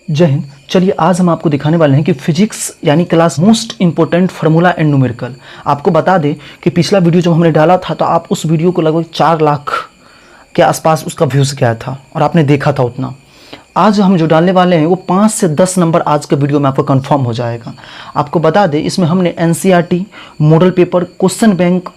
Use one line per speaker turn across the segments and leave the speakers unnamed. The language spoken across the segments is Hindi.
जय हिंद। चलिए आज हम आपको दिखाने वाले हैं कि फिजिक्स यानी class most important formula and numerical. आपको बता दें कि पिछला वीडियो जब हमने डाला था तो आप उस वीडियो को लगभग 4 लाख के आसपास उसका व्यूज़ गया था और आपने देखा था उतना। आज हम जो डालने वाले हैं वो 5 से 10 नंबर आज के वीडियो में आपको कंफर्म हो जाएगा। आपको बता दें इसमें हमने NCERT, model paper, question bank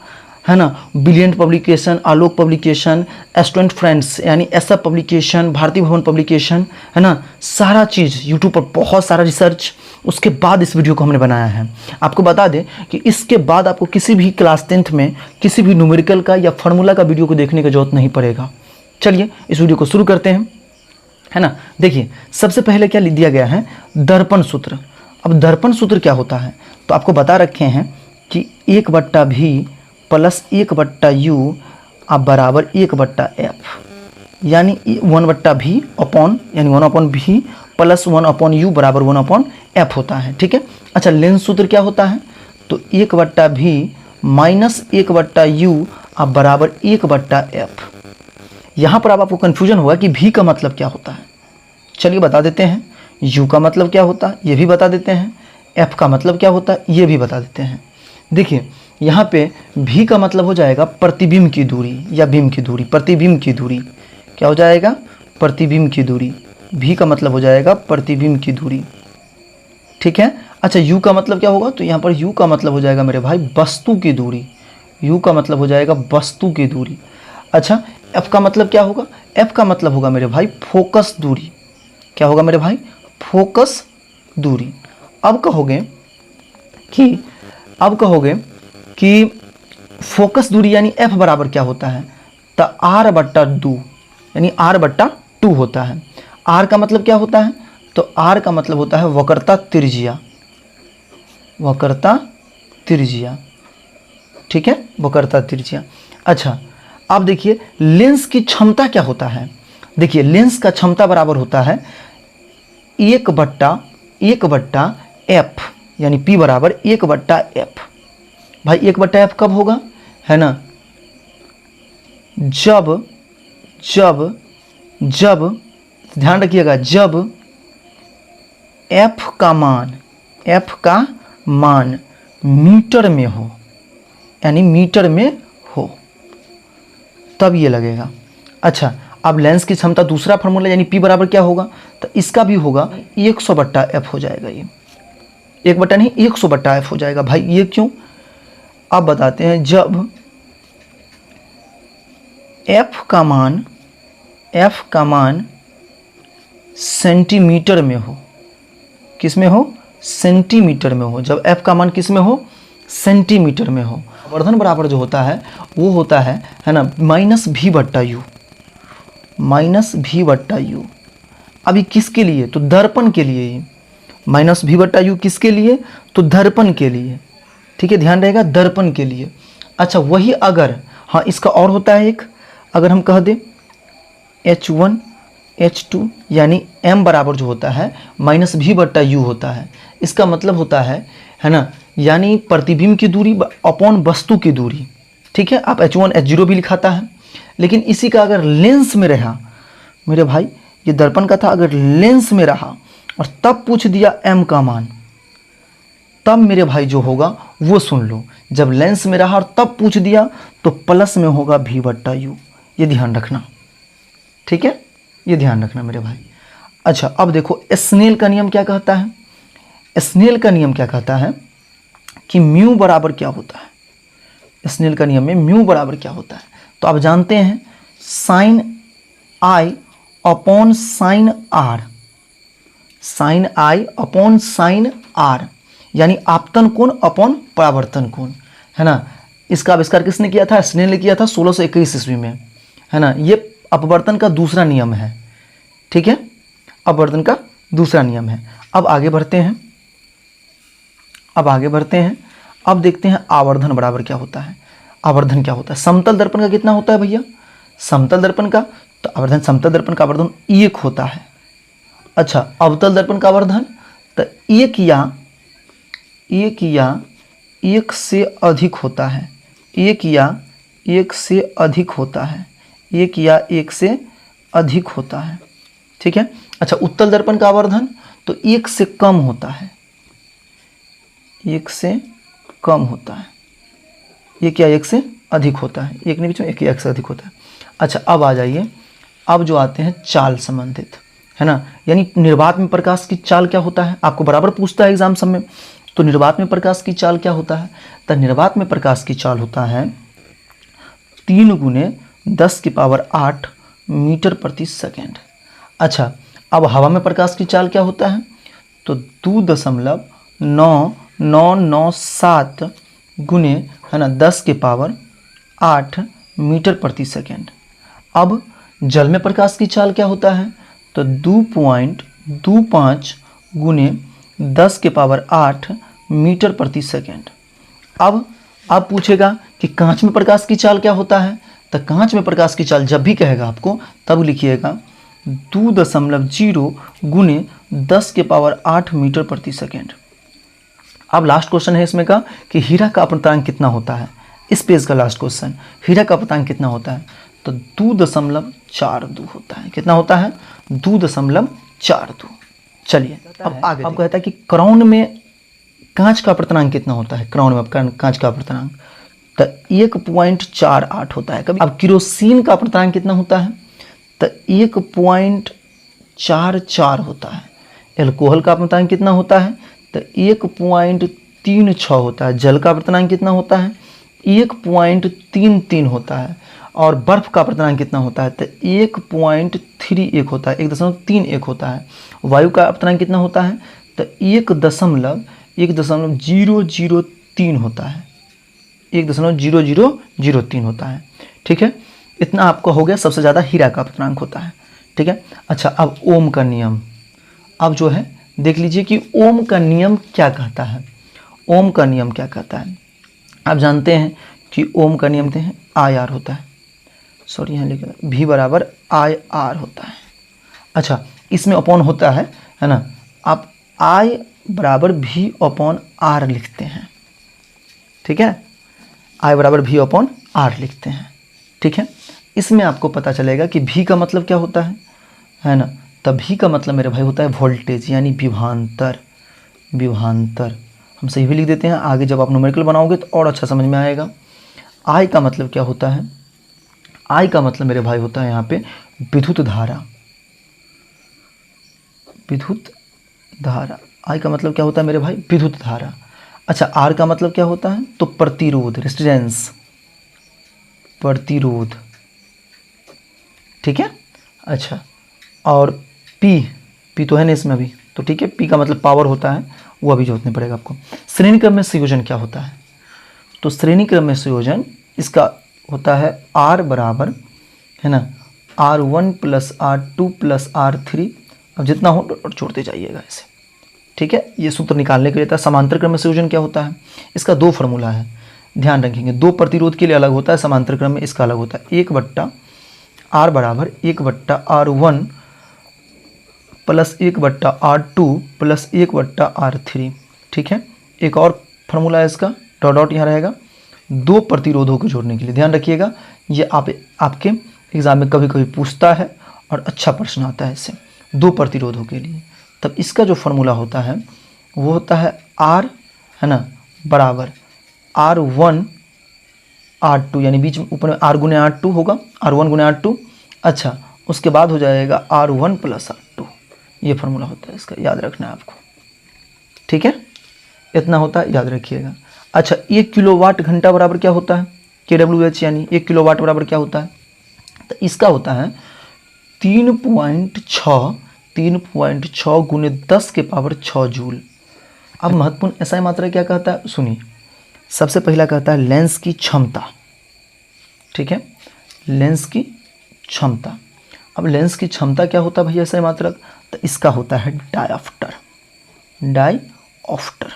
है ना, ब्रिलियंट पब्लिकेशन, आलोक पब्लिकेशन, स्टूडेंट फ्रेंड्स यानी एसएफ पब्लिकेशन, भारतीय भवन पब्लिकेशन है ना, सारा चीज़ यूट्यूब पर बहुत सारा रिसर्च, उसके बाद इस वीडियो को हमने बनाया है। आपको बता दें कि इसके बाद आपको किसी भी क्लास 10th में किसी भी न्यूमेरिकल का या फार्मूला का वीडियो को देखने की जरूरत नहीं पड़ेगा। चलिए इस वीडियो को शुरू करते हैं, है ना। देखिए सबसे पहले क्या लिख दिया गया है, दर्पण सूत्र। अब दर्पण सूत्र क्या होता है तो आपको बता रखे हैं कि 1/v प्लस 1/u अब बराबर 1/f यानी 1/v अपॉन यानी 1/v प्लस 1/u बराबर 1/f होता है। ठीक है। अच्छा लेंस सूत्र क्या होता है तो 1/v माइनस 1/u अब बराबर 1/f। यहाँ पर अब आपको कन्फ्यूजन होगा कि v का मतलब क्या होता है। चलिए बता देते हैं, u का मतलब क्या होता है ये भी बता देते हैं, f का मतलब क्या होता है ये भी बता देते हैं। देखिए यहाँ पे v का मतलब हो जाएगा प्रतिबिंब की दूरी या बिंब की दूरी, प्रतिबिंब की दूरी क्या हो जाएगा, प्रतिबिंब की दूरी। v का मतलब हो जाएगा प्रतिबिंब की दूरी। ठीक है। अच्छा u का मतलब क्या होगा तो यहाँ पर u का मतलब हो जाएगा मेरे भाई वस्तु की दूरी, u का मतलब हो जाएगा वस्तु की दूरी। अच्छा f का मतलब क्या होगा, f का मतलब होगा मेरे भाई फोकस दूरी। क्या होगा मेरे भाई, फोकस दूरी। अब कहोगे कि फोकस दूरी यानी f बराबर क्या होता है तो r/2 यानी r/2 होता है। r का मतलब क्या होता है तो r का मतलब होता है वक्रता त्रिज्या, वक्रता त्रिज्या। ठीक है, वक्रता त्रिज्या। अच्छा अब देखिए लेंस की क्षमता क्या होता है। देखिए लेंस का क्षमता बराबर होता है 1/f यानी p बराबर 1/f। भाई 1/f कब होगा है ना, जब ध्यान रखिएगा जब f का मान मीटर में हो, यानी मीटर में हो तब ये लगेगा। अच्छा अब लेंस की क्षमता दूसरा फार्मूला यानी p बराबर क्या होगा तो इसका भी होगा 100/f हो जाएगा। ये 1 नहीं 100/f हो जाएगा। भाई ये क्यों, अब बताते हैं। जब f का मान सेंटीमीटर में हो, किस में हो, सेंटीमीटर में हो। जब f का मान किस में हो, सेंटीमीटर में हो। आवर्धन बराबर जो होता है वो होता है ना -v/u, -v/u। अभी किसके लिए तो दर्पण के लिए, ये -v/u किसके लिए तो दर्पण के लिए। ठीक है, ध्यान रहेगा दर्पण के लिए। अच्छा वही अगर हाँ इसका और होता है एक, अगर हम कह दें H1 H2 यानी m बराबर जो होता है -v/u होता है। इसका मतलब होता है ना, यानी प्रतिबिंब की दूरी अपॉन वस्तु की दूरी। ठीक है, आप H1 H0 भी लिखाता है, लेकिन इसी का अगर लेंस में रहा मेरे भाई, ये दर्पण का था, अगर लेंस में रहा और तब पूछ दिया m का मान, तब मेरे भाई जो होगा वो सुन लो। जब लेंस में रहा और तब पूछ दिया तो प्लस में होगा v/u। ये ध्यान रखना। ठीक है, ये ध्यान रखना मेरे भाई। अच्छा अब देखो स्नेल का नियम क्या कहता है, स्नेल का नियम क्या कहता है कि म्यू बराबर क्या होता है। स्नेल का नियम में म्यू बराबर क्या होता है तो आप जानते हैं sin I upon sin r, sin I upon sin r यानी आपतन कोण अपॉन परावर्तन कोण, है ना। इसका आविष्कार किसने किया था, स्नेल ने किया था 1621 ईस्वी में, है ना। ये अपवर्तन का दूसरा नियम है। ठीक है, अपवर्तन का दूसरा नियम है। अब आगे बढ़ते हैं, अब देखते हैं आवर्धन बराबर क्या होता है। आवर्धन क्या होता है, समतल दर्पण का कितना होता है भैया, समतल दर्पण का तो आवर्धन, समतल दर्पण का आवर्धन 1 होता है। अच्छा अवतल दर्पण का आवर्धन तो 1 या 1 से अधिक होता है, 1 या 1 से अधिक होता है, 1 या 1 से अधिक होता है। ठीक है। अच्छा उत्तल दर्पण का आवर्धन तो 1 से कम होता है, 1 से कम होता है। ये क्या 1 से अधिक होता है, 1 नहीं बीच में, 1 से अधिक होता है। अच्छा अब आ जाइए, अब जो आते हैं चाल संबंधित, है ना, यानी निर्वात में प्रकाश की चाल क्या होता है, आपको बराबर पूछता है एग्जाम सब में। तो निर्वात में प्रकाश की चाल क्या होता है, तो निर्वात में प्रकाश की चाल होता है 3 × 10⁸ मीटर प्रति सेकेंड। अच्छा अब हवा में प्रकाश की चाल क्या होता है, तो 2.9997 गुने, है ना, 10⁸ मीटर प्रति सेकेंड। अब जल में प्रकाश की चाल क्या होता है, तो 2.25 गुने 10⁸ मीटर प्रति सेकेंड। अब पूछेगा कि कांच में प्रकाश की चाल क्या होता है, तो कांच में प्रकाश की चाल जब भी कहेगा आपको तब लिखिएगा 2.0 गुने 10⁸ मीटर प्रति सेकेंड। अब लास्ट क्वेश्चन है इसमें का कि हीरा का अपवर्तनांक कितना होता है, इस पेज का लास्ट क्वेश्चन, हीरा का अपवर्तनांक कितना होता है, तो 2.42 होता है। कितना होता है, 2.42। चलिए अब आगे, अब कहता है कि क्राउन में कांच का अपवर्तनांक कितना होता है, क्राउन में कांच का अपवर्तनांक तो 1.48 होता है। कभी अब केरोसिन का अपवर्तनांक कितना होता है, तो 1.44 होता है। एल्कोहल का अपवर्तनांक कितना होता है, तो 1.36 होता है। जल का अपवर्तनांक कितना होता है, 1.33 होता है। और बर्फ का अपवर्तनांक कितना होता है, तो 1.31 होता है, 1.31 होता है। वायु का अपवर्तनांक कितना होता है, तो 1.003 होता है, 1.0003 होता है। ठीक है, इतना आपको हो गया, सबसे ज़्यादा हीरा का अपवर्तनांक होता है। ठीक है, अच्छा अब ओम का नियम, अब जो है देख लीजिए कि ओम का नियम क्या कहता है। ओम का नियम क्या कहता है, आप जानते हैं कि ओम का नियम है IR होता है, सॉरी यहाँ लिखा V बराबर IR होता है। अच्छा इसमें अपॉन होता है ना, आप I बराबर V/R लिखते हैं। ठीक है, I बराबर V/R लिखते हैं। ठीक है, इसमें आपको पता चलेगा कि V का मतलब क्या होता है ना, तब V का मतलब मेरे भाई होता है वोल्टेज, यानी विभवांतर। विभवांतर हम सही भी लिख देते हैं, आगे जब आप न्यूमेरिकल बनाओगे तो और अच्छा समझ में आएगा। I का मतलब क्या होता है, I का मतलब मेरे भाई होता है यहाँ पे विद्युत धारा। विद्युत धारा, I का मतलब क्या होता है मेरे भाई, विद्युत धारा। अच्छा R का मतलब क्या होता है, तो प्रतिरोध, रेजिस्टेंस, प्रतिरोध। ठीक है, अच्छा और P तो है ना इसमें अभी, तो ठीक है, P का मतलब पावर होता है, वो अभी जोड़ने पड़ेगा आपको। श्रेणी क्रम में संयोजन क्या होता है, तो श्रेणी क्रम में संयोजन इसका होता है R बराबर, है ना, R1 + R2 + R3। अब जितना हो जोड़ते जाइएगा ऐसे। ठीक है, ये सूत्र निकालने के लिए था। समांतर क्रम में संयोजन क्या होता है, इसका 2 फार्मूला है, ध्यान रखेंगे। 2 प्रतिरोध के लिए अलग होता है, समांतर क्रम में इसका अलग होता है। 1/R बराबर 1/R1 + 1/R2 + 1/R3। ठीक है, एक और फार्मूला है इसका, डॉट डॉट यहाँ रहेगा, 2 प्रतिरोधों को जोड़ने के लिए। ध्यान रखिएगा, ये आपके एग्जाम में कभी कभी पूछता है और अच्छा प्रश्न आता है इससे, 2 प्रतिरोधों के लिए। तब इसका जो फार्मूला होता है वो होता है R, है ना, बराबर R1 R2, यानी बीच में ऊपर में R × R2 होगा, R1 × R2। अच्छा उसके बाद हो जाएगा R1 + R2, ये फार्मूला होता है इसका, याद रखना है आपको। ठीक है, इतना होता है, याद रखिएगा। अच्छा 1 किलोवाट घंटा बराबर क्या होता है, kWh, यानी 1 किलोवाट बराबर क्या होता है, तो इसका होता है 3.6 × 10⁶ जूल। अब महत्वपूर्ण SI मात्रा क्या कहता है, सुनिए। सबसे पहला कहता है लेंस की क्षमता। ठीक है, लेंस की क्षमता। अब लेंस की क्षमता क्या होता है भैया SI मात्रक, तो इसका होता है डायऑप्टर। डायऑप्टर,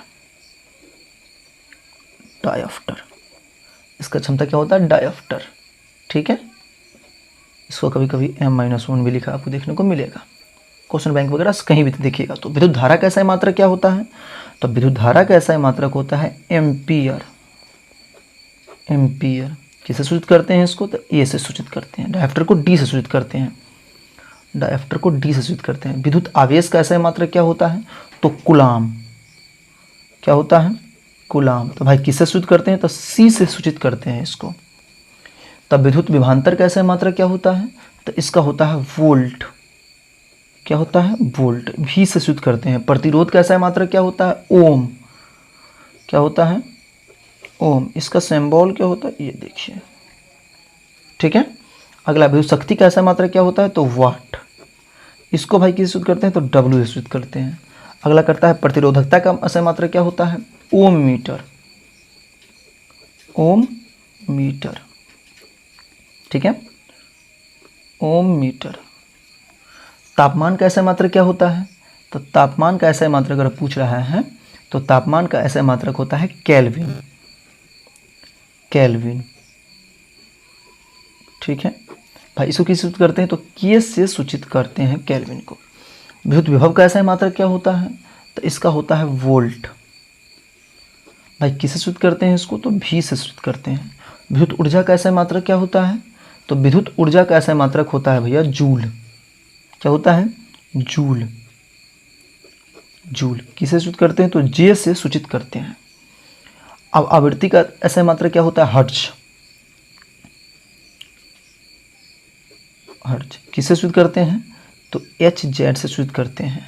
डायऑप्टर, इसका क्षमता क्या होता है, डायऑप्टर। ठीक है, इसको कभी कभी M-1 भी लिखा आपको देखने को मिलेगा, क्वेश्चन बैंक वगैरह कहीं भी देखिएगा। तो विद्युत धारा का SI मात्रक क्या होता है, तो विद्युत धारा का SI मात्रक होता है एम्पियर। एम्पियर किसे सूचित करते हैं इसको, तो A से सूचित करते हैं, डायऑप्टर को D से सूचित करते हैं। डायफ्टर को डी से सूचित करते हैं। विद्युत आवेश का ऐसा मात्रक क्या होता है? तो कूलाम। क्या होता है? कूलाम। तो भाई किससे सूचित करते हैं? तो सी से सूचित करते हैं इसको। तब विद्युत विभवांतर का ऐसा मात्रक क्या होता है? तो इसका होता है वोल्ट। क्या होता है? वोल्ट। भी से सूचित करते हैं। प्रतिरोध का ऐसा मात्रक क्या होता है? ओम। क्या होता है? ओम। इसका सिंबल क्या होता है? ये देखिए, ठीक है। अगला विद्युत शक्ति का ऐसा मात्रक क्या होता है? तो वाट। इसको भाई किससे सूचित करते हैं? तो डब्ल्यू से सूचित करते हैं। अगला करता है प्रतिरोधकता का ऐसा मात्रक क्या होता है? ओम मीटर। ओम मीटर, ठीक है, ओम मीटर। तापमान का ऐसा मात्रक क्या होता है? तो तापमान का ऐसा मात्रक अगर पूछ रहा है तो तापमान का ऐसा मात्रक होता है केल्विन। केल्विन, ठीक है भाई। इसको किस सूचित करते हैं? तो के से सूचित करते हैं केल्विन को। विद्युत विभव का ऐसा मात्रक क्या होता है? तो इसका होता है वोल्ट। भाई किससे सूचित करते हैं इसको? तो भी से सूचित करते हैं। विद्युत ऊर्जा का ऐसा मात्रक क्या होता है? तो विद्युत ऊर्जा का ऐसा मात्रक होता है भैया जूल। क्या होता है? जूल। जूल किससे सूचित करते हैं? तो जे से सूचित करते हैं। अब आवृत्ति का ऐसा मात्रक क्या होता है? हर्ट्ज। हर्ट्ज किससे सूचित करते हैं? तो एच जेड से सूचित करते हैं,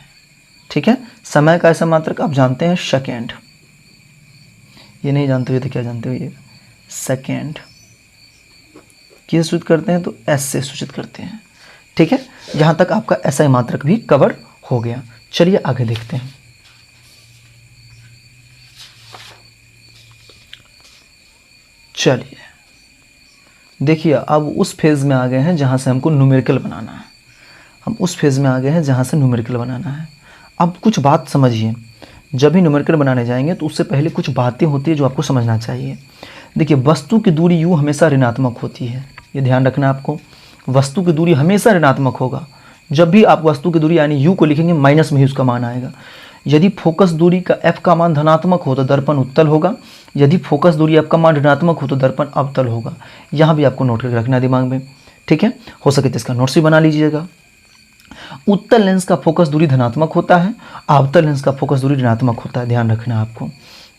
ठीक है। समय का ऐसा मात्रक आप जानते हैं सेकेंड। ये नहीं जानते हुए तो क्या जानते हो? ये सेकेंड। किससे सूचित करते हैं? तो एस से सूचित करते हैं, ठीक है। यहाँ तक आपका ऐसा मात्रक भी कवर हो गया। चलिए आगे देखते हैं। चलिए देखिए, अब उस फेज़ में आ गए हैं जहाँ से हमको न्यूमेरिकल बनाना है। हम उस फेज़ में आ गए हैं जहाँ से न्यूमेरिकल बनाना है। अब कुछ बात समझिए, जब भी न्यूमेरिकल बनाने जाएंगे तो उससे पहले कुछ बातें होती है जो आपको समझना चाहिए। देखिए, वस्तु की दूरी यू हमेशा ऋणात्मक होती है, ये ध्यान रखना आपको। वस्तु की दूरी हमेशा ऋणात्मक होगा। जब भी आप वस्तु की दूरी यानी यू को लिखेंगे माइनस में ही उसका मान आएगा। यदि फोकस दूरी का एफ का मान धनात्मक हो तो दर्पण उत्तल होगा। यदि फोकस दूरी एफ का मान ऋणात्मक हो तो दर्पण अवतल होगा। यहाँ भी आपको नोट करके रखना है दिमाग में, ठीक है। हो सके तो इसका नोट्स भी बना लीजिएगा। उत्तल लेंस का फोकस दूरी धनात्मक होता है, अवतल लेंस का फोकस दूरी ऋणात्मक होता है। ध्यान रखना आपको।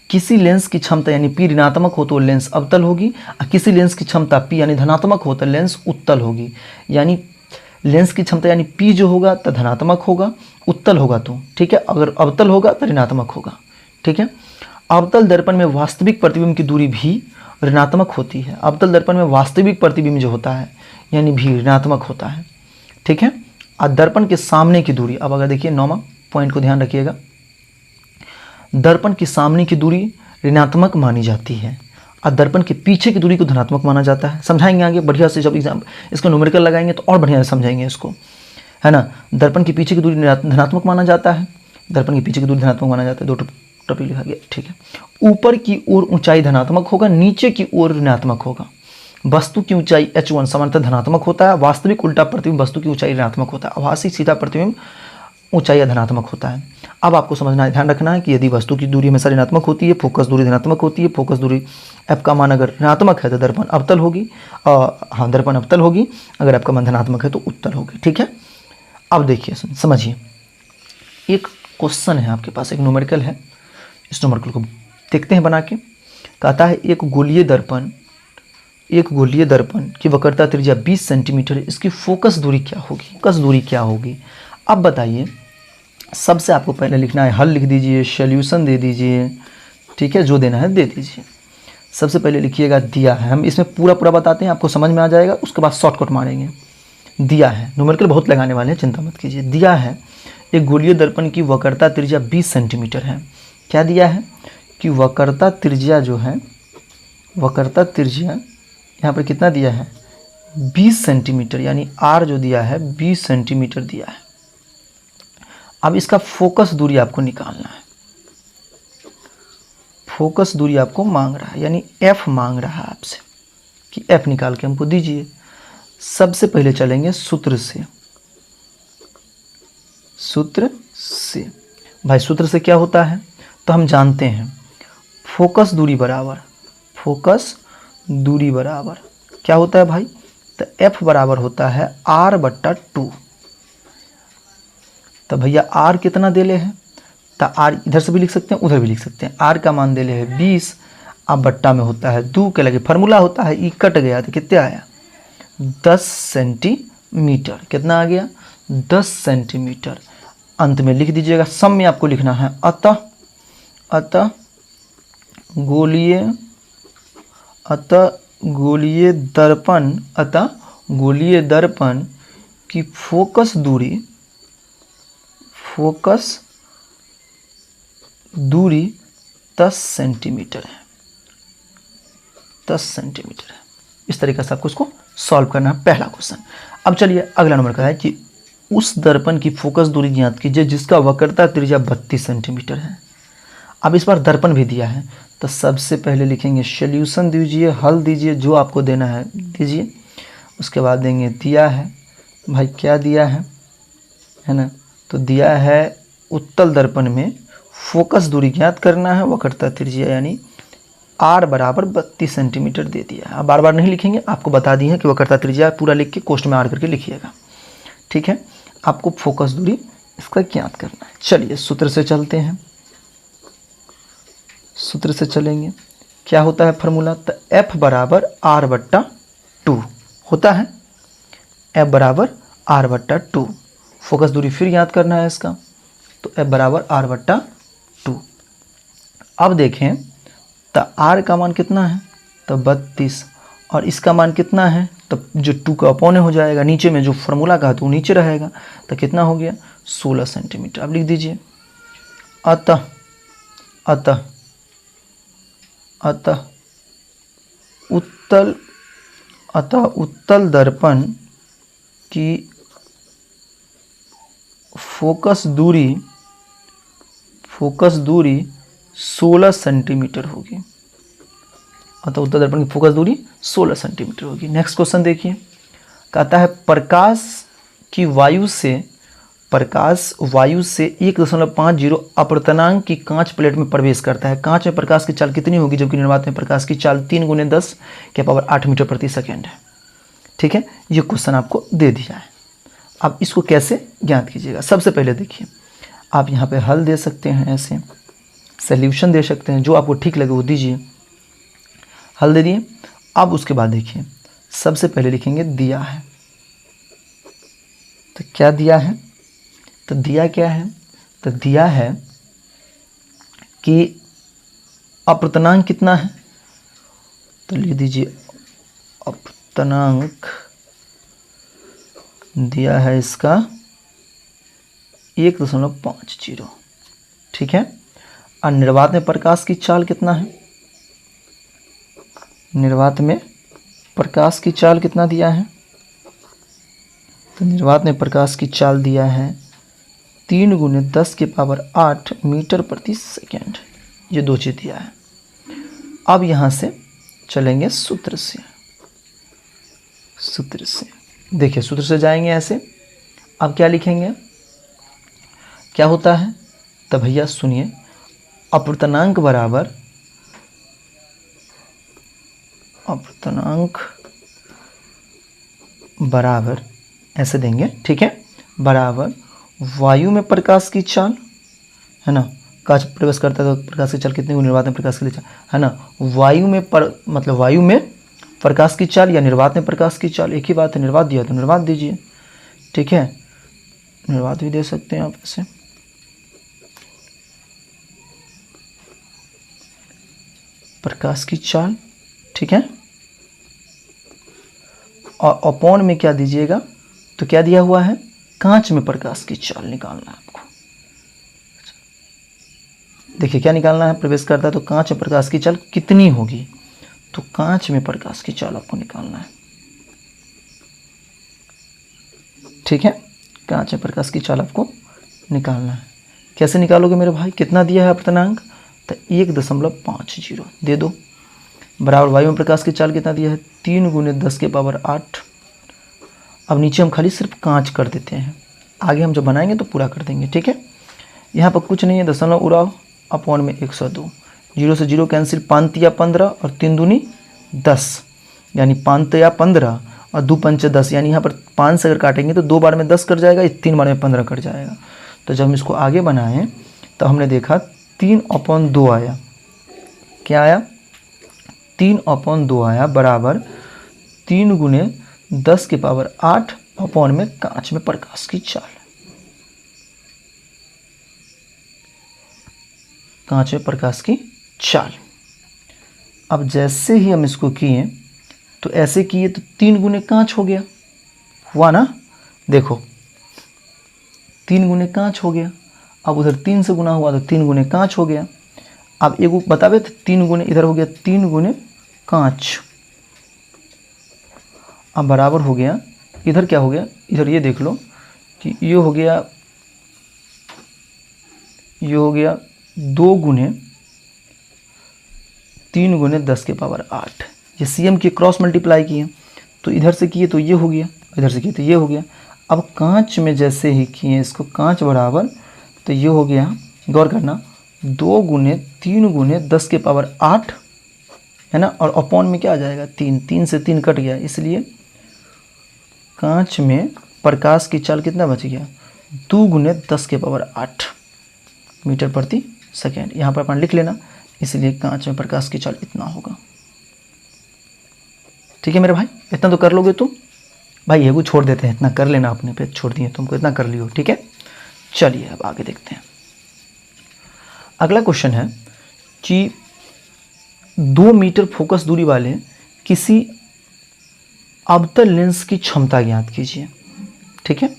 किसी लेंस की क्षमता यानी पी ऋणात्मक हो तो लेंस अवतल होगी, और किसी लेंस की क्षमता पी यानी धनात्मक हो तो लेंस उत्तल होगी। यानी लेंस की क्षमता यानी पी जो होगा तो धनात्मक होगा, उत्तल होगा तो, ठीक है। अगर अवतल होगा तो ऋणात्मक होगा, ठीक है। अवतल दर्पण में वास्तविक प्रतिबिंब की दूरी भी ऋणात्मक होती है। अवतल दर्पण में वास्तविक प्रतिबिंब जो होता है यानी भी ऋणात्मक होता है, ठीक है। और दर्पण के सामने की दूरी, अब अगर देखिए 9वां पॉइंट को ध्यान रखिएगा, दर्पण के सामने की दूरी ऋणात्मक मानी जाती है और दर्पण के पीछे की दूरी को धनात्मक माना जाता है। समझाएंगे आगे बढ़िया से, जब एग्जाम इसका न्यूमेरिकल लगाएंगे तो और बढ़िया से समझाएंगे इसको, है ना। दर्पण के पीछे की दूरी धनात्मक माना जाता है, दर्पण के पीछे की दूरी धनात्मक माना जाता है। 2 टॉपिक लिखा गया, ठीक है। ऊपर की ओर ऊंचाई धनात्मक होगा, नीचे की ओर ऋणात्मक होगा। वस्तु की ऊंचाई h1 सामान्यतः धनात्मक होता है, वास्तविक उल्टा प्रतिबिंब वस्तु की ऊंचाई ऋणात्मक होता है, आभासी सीधा प्रतिबिंब ऊंचाई धनात्मक होता है। अब आपको समझना है, ध्यान रखना है कि यदि वस्तु की दूरी हमेशा ऋणात्मक होती है, फोकस दूरी धनात्मक होती है, फोकस दूरी f का मान अगर ऋणात्मक है तो दर्पण अवतल होगी, हाँ दर्पण अवतल होगी, अगर f का मान धनात्मक है तो उत्तल होगी, ठीक है। अब देखिए समझिए, एक क्वेश्चन है आपके पास, एक न्यूमेरिकल है। इस न्यूमेरिकल को देखते हैं बना के। कहता है एक गोलीय दर्पण की वक्रता त्रिज्या 20 सेंटीमीटर है, इसकी फोकस दूरी क्या होगी? फोकस दूरी क्या होगी? अब बताइए। सबसे आपको पहले लिखना है, हल लिख दीजिए, सॉल्यूशन दे दीजिए, ठीक है, जो देना है दे दीजिए। सबसे पहले लिखिएगा दिया है, हम इसमें पूरा बताते हैं, आपको समझ में आ जाएगा, उसके बाद शॉर्टकट मारेंगे। दिया है, न्यूमेरिकल बहुत लगाने वाले हैं, चिंता मत कीजिए। दिया है एक गोलीय दर्पण की वक्रता त्रिज्या 20 सेंटीमीटर है। क्या दिया है कि वक्रता त्रिज्या जो है, वक्रता त्रिज्या यहाँ पर कितना दिया है? 20 सेंटीमीटर, यानी आर जो दिया है 20 सेंटीमीटर दिया है। अब इसका फोकस दूरी आपको निकालना है। फोकस दूरी आपको मांग रहा है, यानी एफ मांग रहा है आपसे कि एफ निकाल के हमको दीजिए। सबसे पहले चलेंगे सूत्र से। सूत्र से भाई, सूत्र से क्या होता है तो हम जानते हैं, फोकस दूरी बराबर क्या होता है भाई? तो एफ बराबर होता है R/2। तो भैया आर कितना दे ले है, तो आर इधर से भी लिख सकते हैं उधर भी लिख सकते हैं। आर का मान दे ले है 20, अब बट्टा में होता है 2 के लगे फार्मूला होता है, ई कट गया तो कितने आया 10 सेंटीमीटर। कितना आ गया 10 सेंटीमीटर। अंत में लिख दीजिएगा, सम में आपको लिखना है अतः गोलीय दर्पण की फोकस दूरी 10 सेंटीमीटर है। 10 सेंटीमीटर है। इस तरीके से आपको इसको सॉल्व करना है पहला क्वेश्चन। अब चलिए अगला नंबर का है कि उस दर्पण की फोकस दूरी ज्ञात कीजिए जिसका वक्रता त्रिज्या 32 सेंटीमीटर है। अब इस बार दर्पण भी दिया है, तो सबसे पहले लिखेंगे सॉल्यूशन दीजिए, हल दीजिए, जो आपको देना है दीजिए। उसके बाद देंगे दिया है, भाई क्या दिया है ना, तो दिया है उत्तल दर्पण में फोकस दूरी ज्ञात करना है, वक्रता त्रिज्या यानी आर बराबर 32 सेंटीमीटर दे दिया है। अब बार बार नहीं लिखेंगे, आपको बता दी है कि वक्रता त्रिज्या पूरा लिख के कोष्ठ में आर करके लिखिएगा, ठीक है। आपको फोकस दूरी इसका ज्ञात करना है। चलिए सूत्र से चलते हैं, सूत्र से चलेंगे। क्या होता है फार्मूला, तो F बराबर R बट्टा 2 होता है, F बराबर R बट्टा 2। फोकस दूरी फिर याद करना है इसका, तो F बराबर R बट्टा 2। अब देखें तो R का मान कितना है, तो 32, और इसका मान कितना है, तो जो 2 का अपॉन हो जाएगा, नीचे में जो फार्मूला का है तो वो नीचे रहेगा, तो कितना हो गया 16 सेंटीमीटर। अब लिख दीजिए अतः उत्तल दर्पण की फोकस दूरी 16 सेंटीमीटर होगी। अतः उत्तल दर्पण की फोकस दूरी 16 सेंटीमीटर होगी। नेक्स्ट क्वेश्चन देखिए, कहता है प्रकाश वायु से 1.50 अपवर्तनांक की कांच प्लेट में प्रवेश करता है। कांच में प्रकाश की चाल कितनी होगी, जबकि निर्वात में प्रकाश की चाल 3 × 10 के पावर 8 मीटर प्रति सेकेंड है। ठीक है, ये क्वेश्चन आपको दे दिया है। अब इसको कैसे ज्ञात कीजिएगा, सबसे पहले देखिए, आप यहाँ पे हल दे सकते हैं, ऐसे सॉल्यूशन दे सकते हैं, जो आपको ठीक लगे वो दीजिए। हल दे दिए। अब उसके बाद देखिए, सबसे पहले लिखेंगे दिया है, तो क्या दिया है, तो दिया क्या है, तो दिया है कि अपवर्तनांक कितना है, तो लिख दीजिए अपवर्तनांक दिया है इसका 1.50। ठीक है, और निर्वात में प्रकाश की चाल कितना है, निर्वात में प्रकाश की चाल कितना दिया है, तो निर्वात में प्रकाश की चाल दिया है 3 × 10 के पावर 8 मीटर प्रति सेकेंड। ये दो चीज़ दिया है। अब यहाँ से चलेंगे सूत्र से देखिए, सूत्र से जाएंगे ऐसे। अब क्या लिखेंगे, क्या होता है, तो भैया सुनिए, अपवर्तनांक बराबर ऐसे देंगे, ठीक है, बराबर वायु में प्रकाश की चाल है ना, कांच प्रवेश करता है तो प्रकाश की चाल कितनी होगी, निर्वात में प्रकाश की चाल है ना, वायु में मतलब वायु में प्रकाश की चाल या निर्वात में प्रकाश की चाल, एक ही बात है। निर्वात दिया तो निर्वात दीजिए, ठीक है, निर्वात भी दे सकते हैं आप ऐसे। प्रकाश की चाल, ठीक है, और अपॉन में क्या दीजिएगा, तो क्या दिया हुआ है, कांच में प्रकाश की चाल निकालना है आपको। देखिए क्या निकालना है, प्रवेश करता है तो कांच में प्रकाश की चाल कितनी होगी, तो कांच में प्रकाश की चाल आपको निकालना है। ठीक है, कांच में प्रकाश की चाल आपको निकालना है। कैसे निकालोगे मेरे भाई, कितना दिया है अपवर्तनांक, तो 1.50 दे दो, बराबर वायु में प्रकाश की चाल कितना दिया है, 3 × 10 के पावर 8। अब नीचे हम खाली सिर्फ कांच कर देते हैं, आगे हम जब बनाएंगे तो पूरा कर देंगे। ठीक है, यहाँ पर कुछ नहीं है, दशमलव उड़ाओ, अपॉन में 102, 0 से 0 कैंसिल, 5 × 15 और 3 दूनी 10, यानी 5 × 15 और 2 × 5 = 10, यानी यहाँ पर 5 से अगर काटेंगे तो 2 बार में 10 कट जाएगा, 3 बार में 15 कट जाएगा, तो जब हम इसको आगे बनाएं तो हमने देखा 3/2 आया। क्या आया? 3/2 आया बराबर 3 गुने 10 की पावर 8 अपॉन में कांच में प्रकाश की चाल। कांच में प्रकाश की चाल। अब जैसे ही हम इसको किए तो ऐसे किए तो 3 गुने कांच हो गया, हुआ ना? देखो 3 गुने कांच हो गया। अब उधर 3 से गुना हुआ तो 3 गुने कांच हो गया। अब एक बतावे तो 3 गुने इधर हो गया 3 गुने कांच। अब बराबर हो गया, इधर क्या हो गया? इधर ये देख लो कि ये हो गया 2 गुने 3 गुने 10 के पावर 8। ये सीएम के क्रॉस मल्टीप्लाई किए तो इधर से किए तो ये हो गया, इधर से किए तो ये हो गया। अब कांच में जैसे ही किए इसको कांच बराबर तो ये हो गया, गौर करना, 2 गुने 3 गुने 10 के पावर 8 है ना, और अपॉन में क्या आ जाएगा? 3। 3 से 3 कट गया, इसलिए कांच में प्रकाश की चाल कितना बच गया? 2 गुने 10 के पावर 8 मीटर प्रति सेकेंड। यहाँ पर अपन लिख लेना, इसलिए कांच में प्रकाश की चाल इतना होगा। ठीक है मेरे भाई, इतना तो कर लोगे तुम? भाई ये को छोड़ देते हैं, इतना कर लेना, अपने पे छोड़ दिए तुमको, इतना कर लियो। ठीक है, चलिए अब आगे देखते हैं। अगला क्वेश्चन है कि 2 मीटर फोकस दूरी वाले किसी अवतल लेंस की क्षमता ज्ञात कीजिए। ठीक है,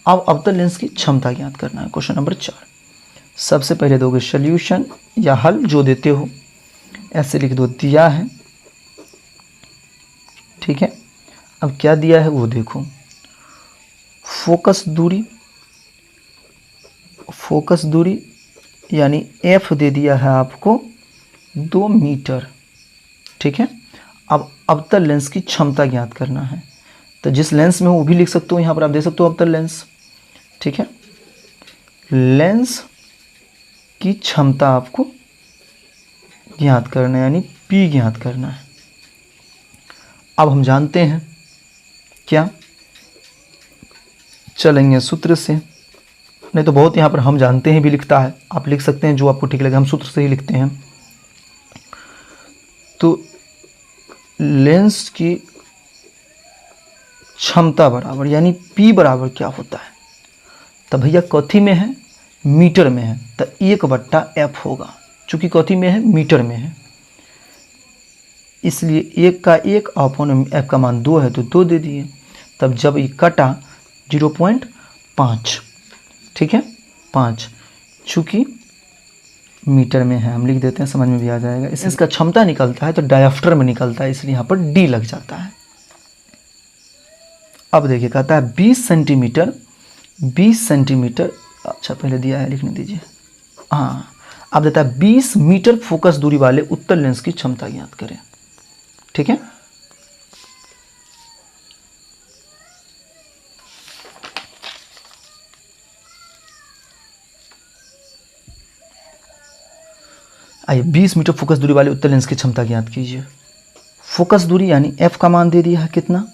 अब अवतल लेंस की क्षमता ज्ञात करना है। Question number 4। सबसे पहले दोगे सॉल्यूशन या हल जो देते हो, ऐसे लिख दो दिया है। ठीक है, अब क्या दिया है वो देखो, फोकस दूरी यानी एफ दे दिया है आपको 2 मीटर। ठीक है, अब अवतल लेंस की क्षमता ज्ञात करना है, तो जिस लेंस में हो वो भी लिख सकते हो, यहाँ पर आप दे सकते हो अवतल लेंस। ठीक है, लेंस की क्षमता आपको ज्ञात करना है, यानी P ज्ञात करना है। अब हम जानते हैं क्या, चलेंगे सूत्र से, नहीं तो बहुत यहाँ पर हम जानते हैं भी लिखता है, आप लिख सकते हैं जो आपको ठीक लगे, हम सूत्र से ही लिखते हैं। तो लेंस की क्षमता बराबर यानी P बराबर क्या होता है, तो भैया कथी में है? मीटर में है, तो 1/f होगा। चूंकि कथी में है? मीटर में है, इसलिए 1 का 1 अपॉन f का मान 2 है तो 2 दे दिए। तब जब ये कटा 0.5, ठीक है 5, चूँकि मीटर में है हम लिख देते हैं, समझ में भी आ जाएगा। इसका क्षमता निकलता है तो डायफ्टर में निकलता है, इसलिए यहाँ पर D लग जाता है। अब देखिए कहता है 20 सेंटीमीटर, अच्छा पहले दिया है लिखने दीजिए, हाँ। अब देता है 20 मीटर फोकस दूरी वाले उत्तल लेंस की क्षमता ज्ञात करें। ठीक है, आइए 20 मीटर फोकस दूरी वाले उत्तल लेंस की क्षमता ज्ञात कीजिए। फोकस दूरी यानी f का मान दे दिया है कितना,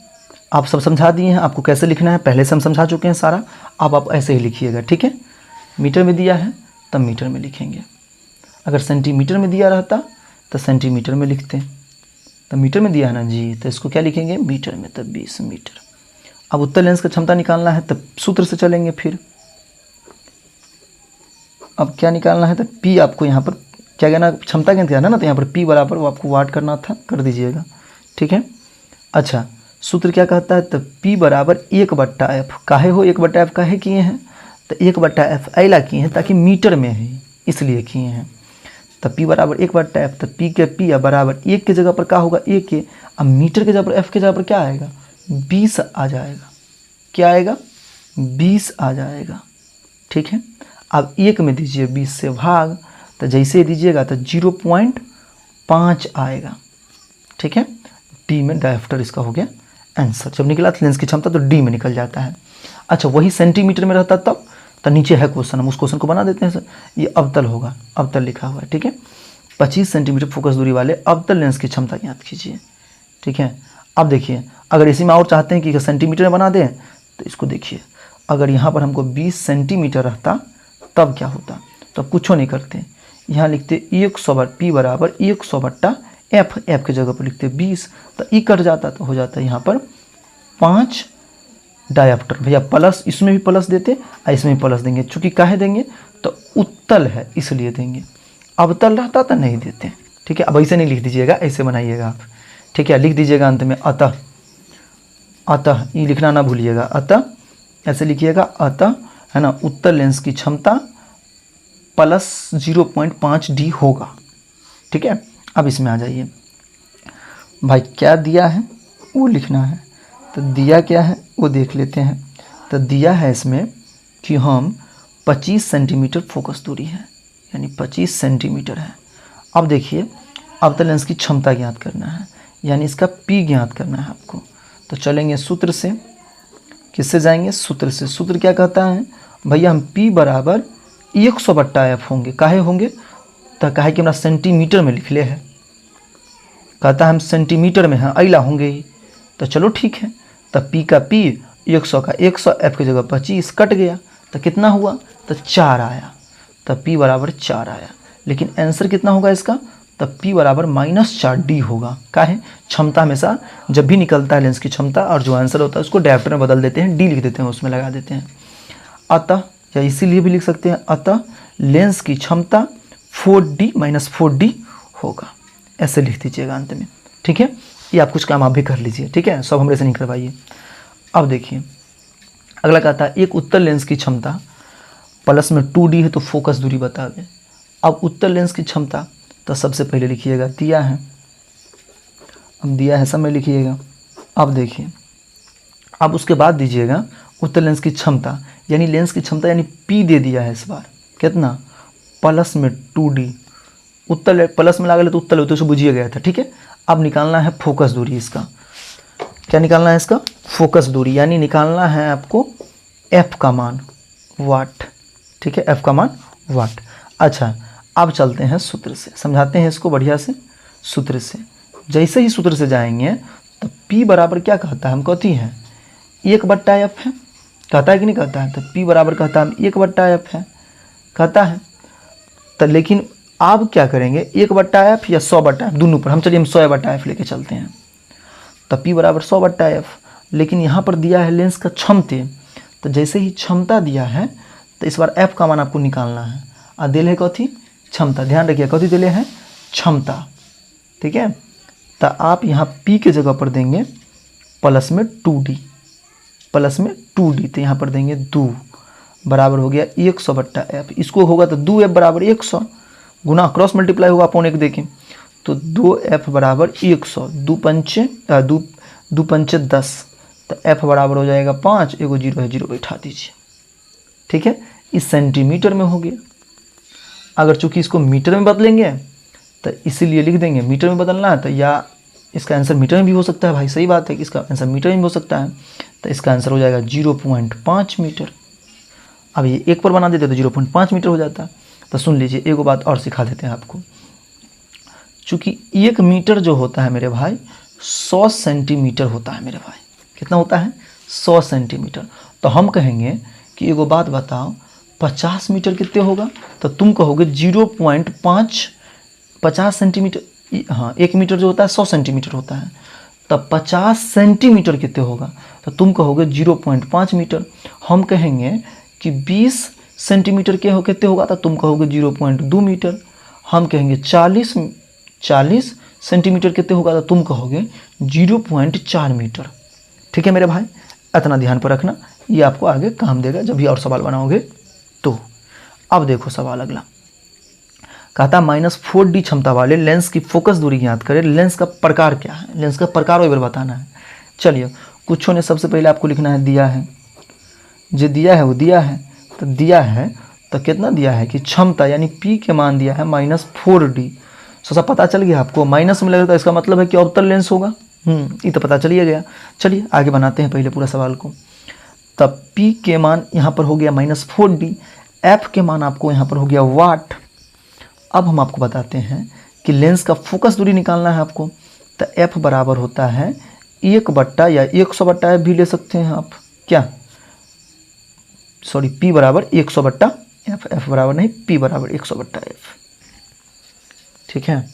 आप सब समझा दिए हैं, आपको कैसे लिखना है पहले से हम समझा चुके हैं सारा। अब आप ऐसे ही लिखिएगा। ठीक है, मीटर में दिया है तब मीटर में लिखेंगे, अगर सेंटीमीटर में दिया रहता तो सेंटीमीटर में लिखते, तो मीटर में दिया है ना जी, तो इसको क्या लिखेंगे? मीटर में, तब 20 मीटर। अब उत्तल लेंस का क्षमता निकालना है तब सूत्र से चलेंगे फिर। अब क्या निकालना है, तो P आपको यहाँ पर क्या कहना, क्षमता ज्ञात करना ना, तो यहाँ पर P बराबर वो आपको वाट करना था, कर दीजिएगा। ठीक है, अच्छा सूत्र क्या कहता है, तो P बराबर 1/f। काहे हो 1/f काहे किए हैं, तो 1/f ऐला किए हैं ताकि मीटर में है इसलिए किए हैं। तो P बराबर 1/f, तो P के P बराबर 1 के जगह पर क्या होगा 1 के, अब मीटर के जगह पर f के जगह पर क्या आएगा 20 आ जाएगा। क्या आएगा 20 आ जाएगा। ठीक है, अब 1 में दीजिए 20 से भाग, तो जैसे दीजिएगा तो 0.5 आएगा। ठीक है, D में डायफ्टर इसका हो गया आंसर। जब निकला लेंस की क्षमता तो D में निकल जाता है। अच्छा वही सेंटीमीटर में रहता तब, तो नीचे है क्वेश्चन, हम उस क्वेश्चन को बना देते हैं सर। ये अवतल होगा, अवतल लिखा हुआ है। ठीक है, 25 सेंटीमीटर फोकस दूरी वाले अवतल लेंस की क्षमता ज्ञात कीजिए। ठीक है, अब देखिए अगर इसी में और चाहते हैं कि सेंटीमीटर में बना दें तो इसको देखिए, अगर यहाँ पर हमको 20 सेंटीमीटर रहता तब क्या होता? तो अब कुछ नहीं करते, यहाँ लिखते 100 P बराबर 100 बट्टा एफ, एफ की जगह पर लिखते 20, तो ई कट जाता तो हो जाता यहाँ पर 5 डायाप्टर। भैया प्लस इसमें भी प्लस देते और इसमें भी प्लस देंगे, चूँकि काहे देंगे तो उत्तल है इसलिए देंगे, अवतल रहता तो नहीं देते। ठीक है, अब ऐसे नहीं लिख दीजिएगा, ऐसे बनाइएगा आप। ठीक है, लिख दीजिएगा अंत में अतः, अतः ये लिखना ना भूलिएगा, अतः ऐसे लिखिएगा अतः, है ना, उत्तल लेंस की क्षमता प्लस 0.5 D होगा। ठीक है, अब इसमें आ जाइए भाई, क्या दिया है वो लिखना है, तो दिया क्या है वो देख लेते हैं। तो दिया है इसमें कि हम 25 सेंटीमीटर फोकस दूरी है, यानी 25 सेंटीमीटर है। अब देखिए अवतल लेंस की क्षमता ज्ञात करना है, यानी इसका P ज्ञात करना है आपको। तो चलेंगे सूत्र से, किससे जाएंगे? सूत्र से। सूत्र क्या कहता है भैया, हम P बराबर 100 बट्टा एफ होंगे। काहे होंगे? तो काहे कि हमरा सेंटीमीटर में लिख ले है, कहता है हम सेंटीमीटर में हैं, अइला होंगे ही। तो चलो ठीक है, तो P का P 100 का 100, एफ की जगह 25 कट गया, तो कितना हुआ? तो 4 आया। तो P बराबर 4 आया, लेकिन आंसर कितना होगा इसका? तो P बराबर -4D होगा। काहे? क्षमता हमेशा जब भी निकलता है लेंस की क्षमता और जो आंसर होता है उसको डायरेक्टर में बदल देते हैं, D लिख देते हैं, उसमें लगा देते हैं। अतः, या इसीलिए भी लिख सकते हैं अतः लेंस की क्षमता 4D - 4D होगा, ऐसे लिख दीजिएगा अंत में। ठीक है, ये आप कुछ काम आप भी कर लीजिए। ठीक है, सब हमरे से नहीं करवाइए। अब देखिए अगला कहता है एक उत्तल लेंस की क्षमता प्लस में 2D है तो फोकस दूरी बतावे। अब उत्तल लेंस की क्षमता, तो सबसे पहले लिखिएगा दिया है, अब दिया है सब में लिखिएगा। अब देखिए, अब उसके बाद दीजिएगा उत्तल लेंस की क्षमता, यानी लेंस की क्षमता यानी P दे दिया है इस बार, कितना? प्लस में 2D। उत्तल प्लस में लागल तो उत्तल होते, उसे बुझिए गया था। ठीक है, अब निकालना है फोकस दूरी इसका। क्या निकालना है इसका? फोकस दूरी, यानी निकालना है आपको F का मान वाट। ठीक है, F का मान वाट। अच्छा, अब चलते हैं सूत्र से, समझाते हैं इसको बढ़िया से। सूत्र से जैसे ही सूत्र से जाएंगे तो P बराबर क्या कहता है? हम कहती हैं 1/F है, कहता है कि नहीं कहता है? तो P बराबर कहता है 1/F है, कहता है। तो लेकिन आप क्या करेंगे, 1/F या 100/F दोनों पर, हम चलिए हम 100/F लेके चलते हैं। तो P बराबर 100/F, लेकिन यहाँ पर दिया है लेंस का क्षमते, तो जैसे ही क्षमता दिया है तो इस बार F का मान आपको निकालना है। और दिल है कथी? क्षमता। ध्यान रखिए कथी दिले है? क्षमता। ठीक है, तो आप यहाँ P के जगह पर देंगे प्लस में 2D, प्लस में 2D, तो यहाँ पर देंगे 2 बराबर हो गया 100/F। इसको होगा तो 2F बराबर 100, गुना क्रॉस मल्टीप्लाई होगा अपॉन 1 देखें, तो 2F बराबर 100, 2 पंचे 10, तो F बराबर हो जाएगा 5, एगो 0 है 0 बैठा दीजिए। ठीक है, इस सेंटीमीटर में हो गया। अगर चूंकि इसको मीटर में बदलेंगे तो इसीलिए लिख देंगे मीटर में बदलना है, तो या इसका आंसर मीटर में भी हो सकता है भाई, सही बात है कि इसका आंसर मीटर में भी हो सकता है, तो इसका आंसर हो जाएगा 0.5 मीटर। अब ये 1 पर बना देते तो 0.5 मीटर हो जाता। तो सुन लीजिए, एक बात और सिखा देते हैं आपको। चूँकि 1 मीटर जो होता है मेरे भाई 100 सेंटीमीटर होता है मेरे भाई। कितना होता है? 100 सेंटीमीटर। तो हम कहेंगे कि एगो बात बताओ 50 मीटर कितने होगा? तो तुम कहोगे 0.5 50 सेंटीमीटर, हाँ 1 मीटर जो होता है 100 सेंटीमीटर होता है, तब 50 सेंटीमीटर कितने होगा? तो तुम कहोगे 0.5 मीटर। हम कहेंगे कि 20 सेंटीमीटर के हो कितने होगा? तो तुम कहोगे 0.2 मीटर। हम कहेंगे 40 सेंटीमीटर कितने होगा? तो तुम कहोगे 0.4 मीटर। ठीक है मेरे भाई, इतना ध्यान पर रखना, ये आपको आगे काम देगा जब भी और सवाल बनाओगे तो। अब देखो सवाल अगला, कहता -4D क्षमता वाले लेंस की फोकस दूरी ज्ञात करें। लेंस का प्रकार क्या है? लेंस का प्रकार एक बार बताना है। चलिए कुछ ने सबसे पहले आपको लिखना है दिया है, जो दिया है वो दिया है, तो दिया है तो कितना दिया है कि क्षमता यानी P के मान दिया है -4D। सोचा पता चल गया आपको, माइनस में लगेगा तो इसका मतलब है कि अवतल लेंस होगा। ये तो पता चलिए गया। चलिए आगे बनाते हैं पहले पूरा सवाल को। तब P के मान यहाँ पर हो गया -4D, F के मान आपको यहाँ पर हो गया वाट। अब हम आपको बताते हैं कि लेंस का फोकस दूरी निकालना है आपको, तो F बराबर होता है 1 बट्टा या 100/F भी ले सकते हैं आप। क्या सॉरी P बराबर 100/f, f बराबर नहीं, P बराबर 100/f। ठीक है,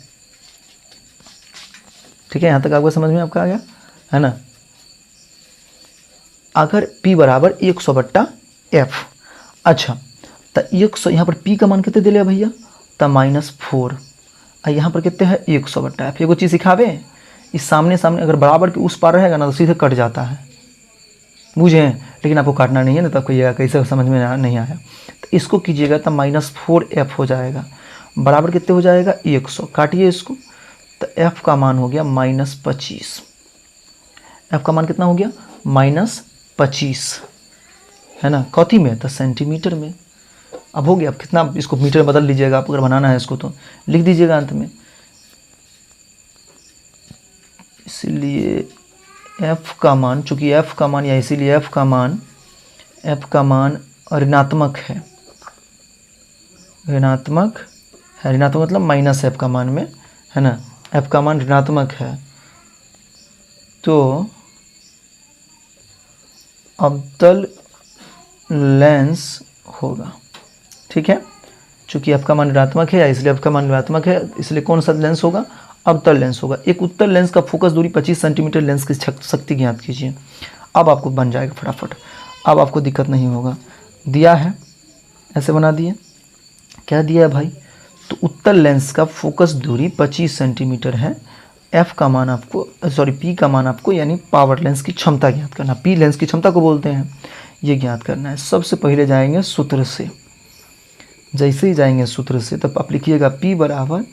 ठीक है, यहाँ तक आपको समझ में आपका आ गया है ना। अगर P बराबर 100/f, अच्छा तो 100, यहाँ पर P का मान कितने दे लिया भैया, तो -4, और यहाँ पर कितने हैं 100/f। एगो चीज़ सिखावे, इस सामने सामने अगर बराबर के उस पार रहेगा ना तो सीधे कट जाता है, बुझे, लेकिन आपको काटना नहीं है ना, तब कहिएगा कैसे समझ में नहीं आया। तो इसको कीजिएगा तो -4f हो जाएगा, बराबर कितने हो जाएगा 100, काटिए इसको, तो f का मान हो गया -25। f का मान कितना हो गया -25, है ना, कौथी में, तो सेंटीमीटर में। अब हो गया, अब कितना, इसको मीटर में बदल लीजिएगा, आप अगर बनाना है इसको तो लिख दीजिएगा अंत में। इसलिए f का मान, चूंकि f का मान, या इसीलिए f का मान ऋणात्मक है, ऋणात्मक है, ऋणात्मक मतलब माइनस f का मान में, है ना, f का मान ऋणात्मक है, तो अवतल लेंस होगा। ठीक है, चूंकि f का मान ऋणात्मक है, या इसलिए f का मान ऋणात्मक है, इसलिए कौन सा लेंस होगा, अवतल लेंस होगा। एक उत्तल लेंस का फोकस दूरी 25 सेंटीमीटर, लेंस की शक्ति ज्ञात कीजिए। अब आपको बन जाएगा फटाफट, अब आपको दिक्कत नहीं होगा। दिया है, ऐसे बना दिए, क्या दिया है भाई, तो उत्तल लेंस का फोकस दूरी 25 सेंटीमीटर है, f का मान आपको, सॉरी P का मान आपको, यानी पावर लेंस की क्षमता ज्ञात करना, P लेंस की क्षमता को बोलते हैं, ये ज्ञात करना है। सबसे पहले जाएंगे सूत्र से, जैसे ही जाएंगे सूत्र से तब आप लिखिएगा P बराबर,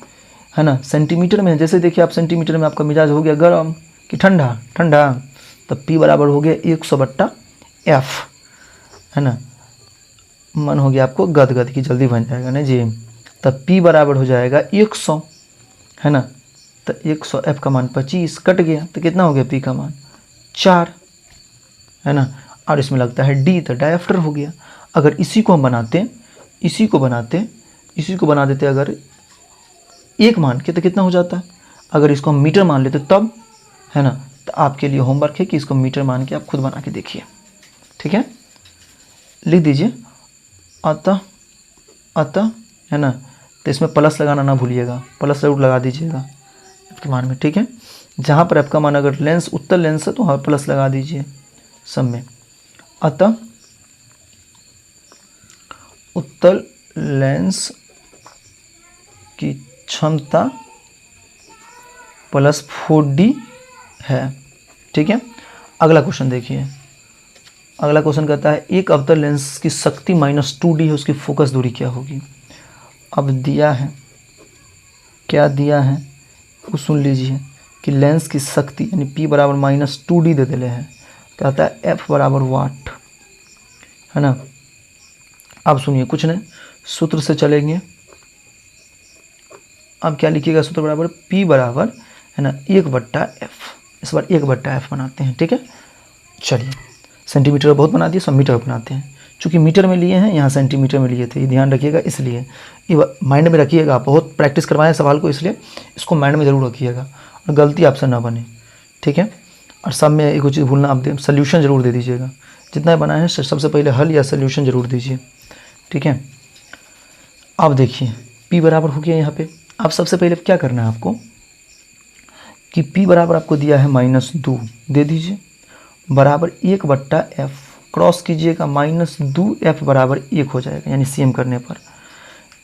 है ना, सेंटीमीटर में, जैसे देखिए आप सेंटीमीटर में आपका मिजाज हो गया गर्म कि ठंडा, ठंडा, तब P बराबर हो गया 100/f, है ना, मन हो गया आपको गदगद की, जल्दी बन जाएगा ना जी, तब P बराबर हो जाएगा 100, है ना, तो 100, f का मान 25, कट गया तो कितना हो गया P का मान 4, है ना, और इसमें लगता है D, तो डायफ्टर हो गया। अगर इसी को हम बनाते, इसी को बना देते अगर एक मान के, तो कितना हो जाता है, अगर इसको हम मीटर मान लेते तब, है ना, तो आपके लिए होमवर्क है कि इसको मीटर मान के आप खुद बना के देखिए। ठीक है, लिख दीजिए अतः, है ना, तो इसमें प्लस लगाना ना भूलिएगा, प्लस जरूर लगा दीजिएगा f के मान में। ठीक है, जहाँ पर f का मान अगर लेंस उत्तल लेंस है तो वहाँ प्लस लगा दीजिए सब में। अतः उत्तल लेंस की क्षमता +4D है। ठीक है, अगला क्वेश्चन देखिए, अगला क्वेश्चन कहता है एक अवतल लेंस की शक्ति -2D है, उसकी फोकस दूरी क्या होगी। अब दिया है, क्या दिया है वो सुन लीजिए, कि लेंस की शक्ति यानी P बराबर -2D दे दिले हैं, कहता है F बराबर वाट, है ना। अब सुनिए, कुछ नहीं, सूत्र से चलेंगे। अब क्या लिखिएगा, सूत्र बराबर P बराबर, है ना, 1/f, इस बार 1/f बनाते हैं। ठीक है, चलिए, सेंटीमीटर बहुत बना दिए, सब मीटर बनाते हैं। चूँकि मीटर में लिए हैं, यहाँ सेंटीमीटर में लिए थे, ये ध्यान रखिएगा, इसलिए ये माइंड में रखिएगा। आप बहुत प्रैक्टिस करवाएं सवाल को, इसलिए इसको माइंड में ज़रूर रखिएगा और गलती आपसे ना बने। ठीक है, और सब में एक चीज़ भूलना, आप दे सोल्यूशन ज़रूर दे दीजिएगा, जितना बनाए हैं सबसे पहले हल या सोल्यूशन ज़रूर दीजिए। ठीक है, अब देखिए P बराबर हो गया यहाँ पे। अब सबसे पहले क्या करना है आपको, कि P बराबर आपको दिया है -2, दे दीजिए, बराबर 1/f, क्रॉस कीजिएगा, -2f बराबर 1 हो जाएगा, यानी सेम करने पर,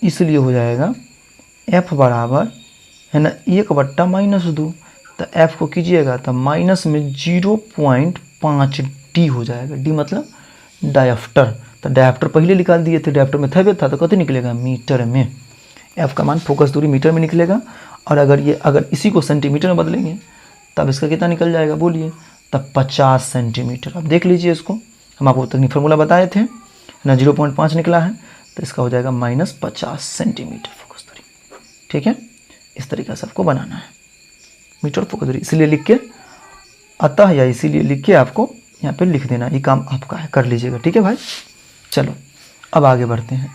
इसलिए हो जाएगा f बराबर, है ना, 1/-2, तो f को कीजिएगा तो माइनस में 0.5D हो जाएगा। D मतलब डायफ्टर, तो डायफ्टर पहले निकाल दिए थे, डायफ्टर में था तो कते निकलेगा, मीटर में। f का मान फोकस दूरी मीटर में निकलेगा, और अगर इसी को सेंटीमीटर में बदलेंगे तब इसका कितना निकल जाएगा, बोलिए, तब 50 सेंटीमीटर। अब देख लीजिए, इसको हम आपको तकनीक फार्मूला बताए थे ना, 0.5 निकला है, तो इसका हो जाएगा -50 सेंटीमीटर फोकस दूरी। ठीक है, इस तरीके से आपको बनाना है मीटर फोकस दूरी, इसीलिए लिख के अतः या इसीलिए लिख के आपको यहाँ पे लिख देना, ये काम आपका है, कर लीजिएगा। ठीक है भाई, चलो अब आगे बढ़ते हैं।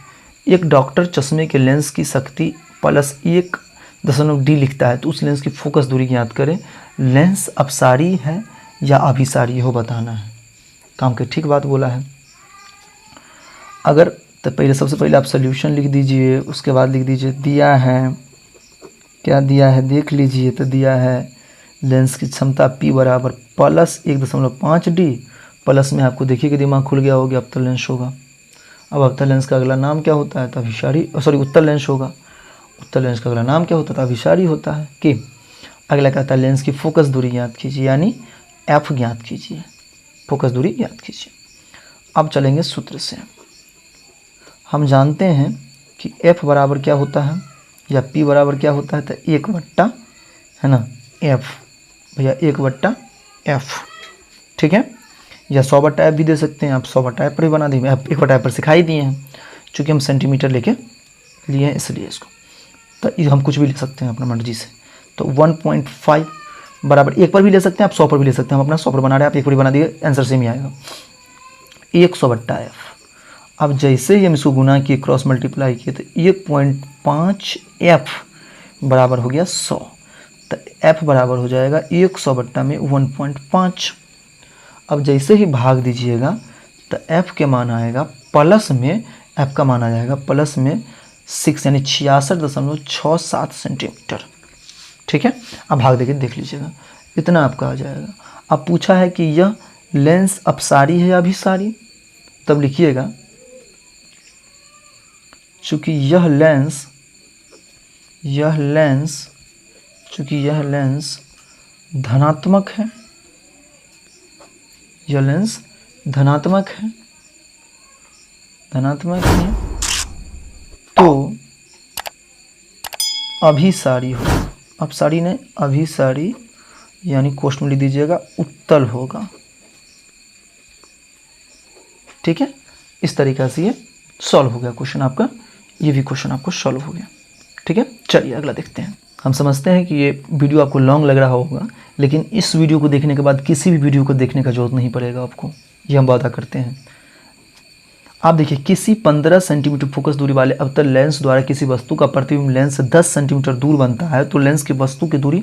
एक डॉक्टर चश्मे के लेंस की शक्ति +1.D लिखता है, तो उस लेंस की फोकस दूरी ज्ञात करें। लेंस अपसारी है या अभिसारी हो बताना है। काम के ठीक बात बोला है। अगर तो पहले सबसे पहले आप सोल्यूशन लिख दीजिए, उसके बाद लिख दीजिए दिया है, क्या दिया है देख लीजिए। तो दिया है लेंस की क्षमता P बराबर प्लस 1.5D, प्लस में आपको देखिए कि दिमाग खुल गया होगा, अवतल लेंस होगा। अब अवतल लेंस का अगला नाम क्या होता है? तो अभिसारी, सॉरी उत्तल लेंस होगा। उत्तल लेंस का अगला नाम क्या होता है? तो अभिसारी होता है। कि अगला कहता है लेंस की फोकस दूरी ज्ञात कीजिए, यानी F ज्ञात कीजिए, फोकस दूरी ज्ञात कीजिए। अब चलेंगे सूत्र से। हम जानते हैं कि F बराबर क्या होता है या P बराबर क्या होता है? तो 1/, है ना, F भैया 1/F, ठीक है। या 100/F भी दे सकते हैं आप, 100/F पर भी बना देंगे, आप 1/F पर सिखाई दिए हैं, चूँकि हम सेंटीमीटर लेके लिए हैं इसलिए इसको। तो हम कुछ भी लिख सकते हैं अपना मर्जी से। तो 1.5 बराबर 1 पर भी ले सकते हैं आप, 100 पर भी ले सकते हैं। हम अपना 100 पर बना रहे हैं, आप 1 पर भी बना दिए, आंसर सेम ही आएगा, 100/F। अब जैसे ही हम इसको गुना किए, क्रॉस मल्टीप्लाई किए, तो 1.5F बराबर हो गया 100। तो F बराबर हो जाएगा 100 में 1.5। अब जैसे ही भाग दीजिएगा तो F के मान आएगा प्लस में, F का मान आ जाएगा प्लस में 6, यानी 66.67 सेंटीमीटर, ठीक है। अब भाग देके देख लीजिएगा, इतना आपका आ जाएगा। अब पूछा है कि यह लेंस अपसारी है या अभिसारी, तब लिखिएगा चूँकि यह लेंस धनात्मक है, यह लेंस धनात्मक है तो अभिसारी होगा। अपसारी नहीं, अभिसारी, यानी क्वेश्चन में लिख दीजिएगा उत्तल होगा, ठीक है। इस तरीक़े से ये सॉल्व हो गया क्वेश्चन आपका, ये भी क्वेश्चन आपको सॉल्व हो गया, ठीक है। चलिए अगला देखते हैं। हम समझते हैं कि ये वीडियो आपको लॉन्ग लग रहा होगा, लेकिन इस वीडियो को देखने के बाद किसी भी वीडियो को देखने का जरूरत नहीं पड़ेगा आपको, ये हम वादा करते हैं। आप देखिए, किसी 15 सेंटीमीटर फोकस दूरी वाले अवतल लेंस द्वारा किसी वस्तु का प्रतिबिंब लेंस से 10 सेंटीमीटर दूर बनता है, तो लेंस की वस्तु की दूरी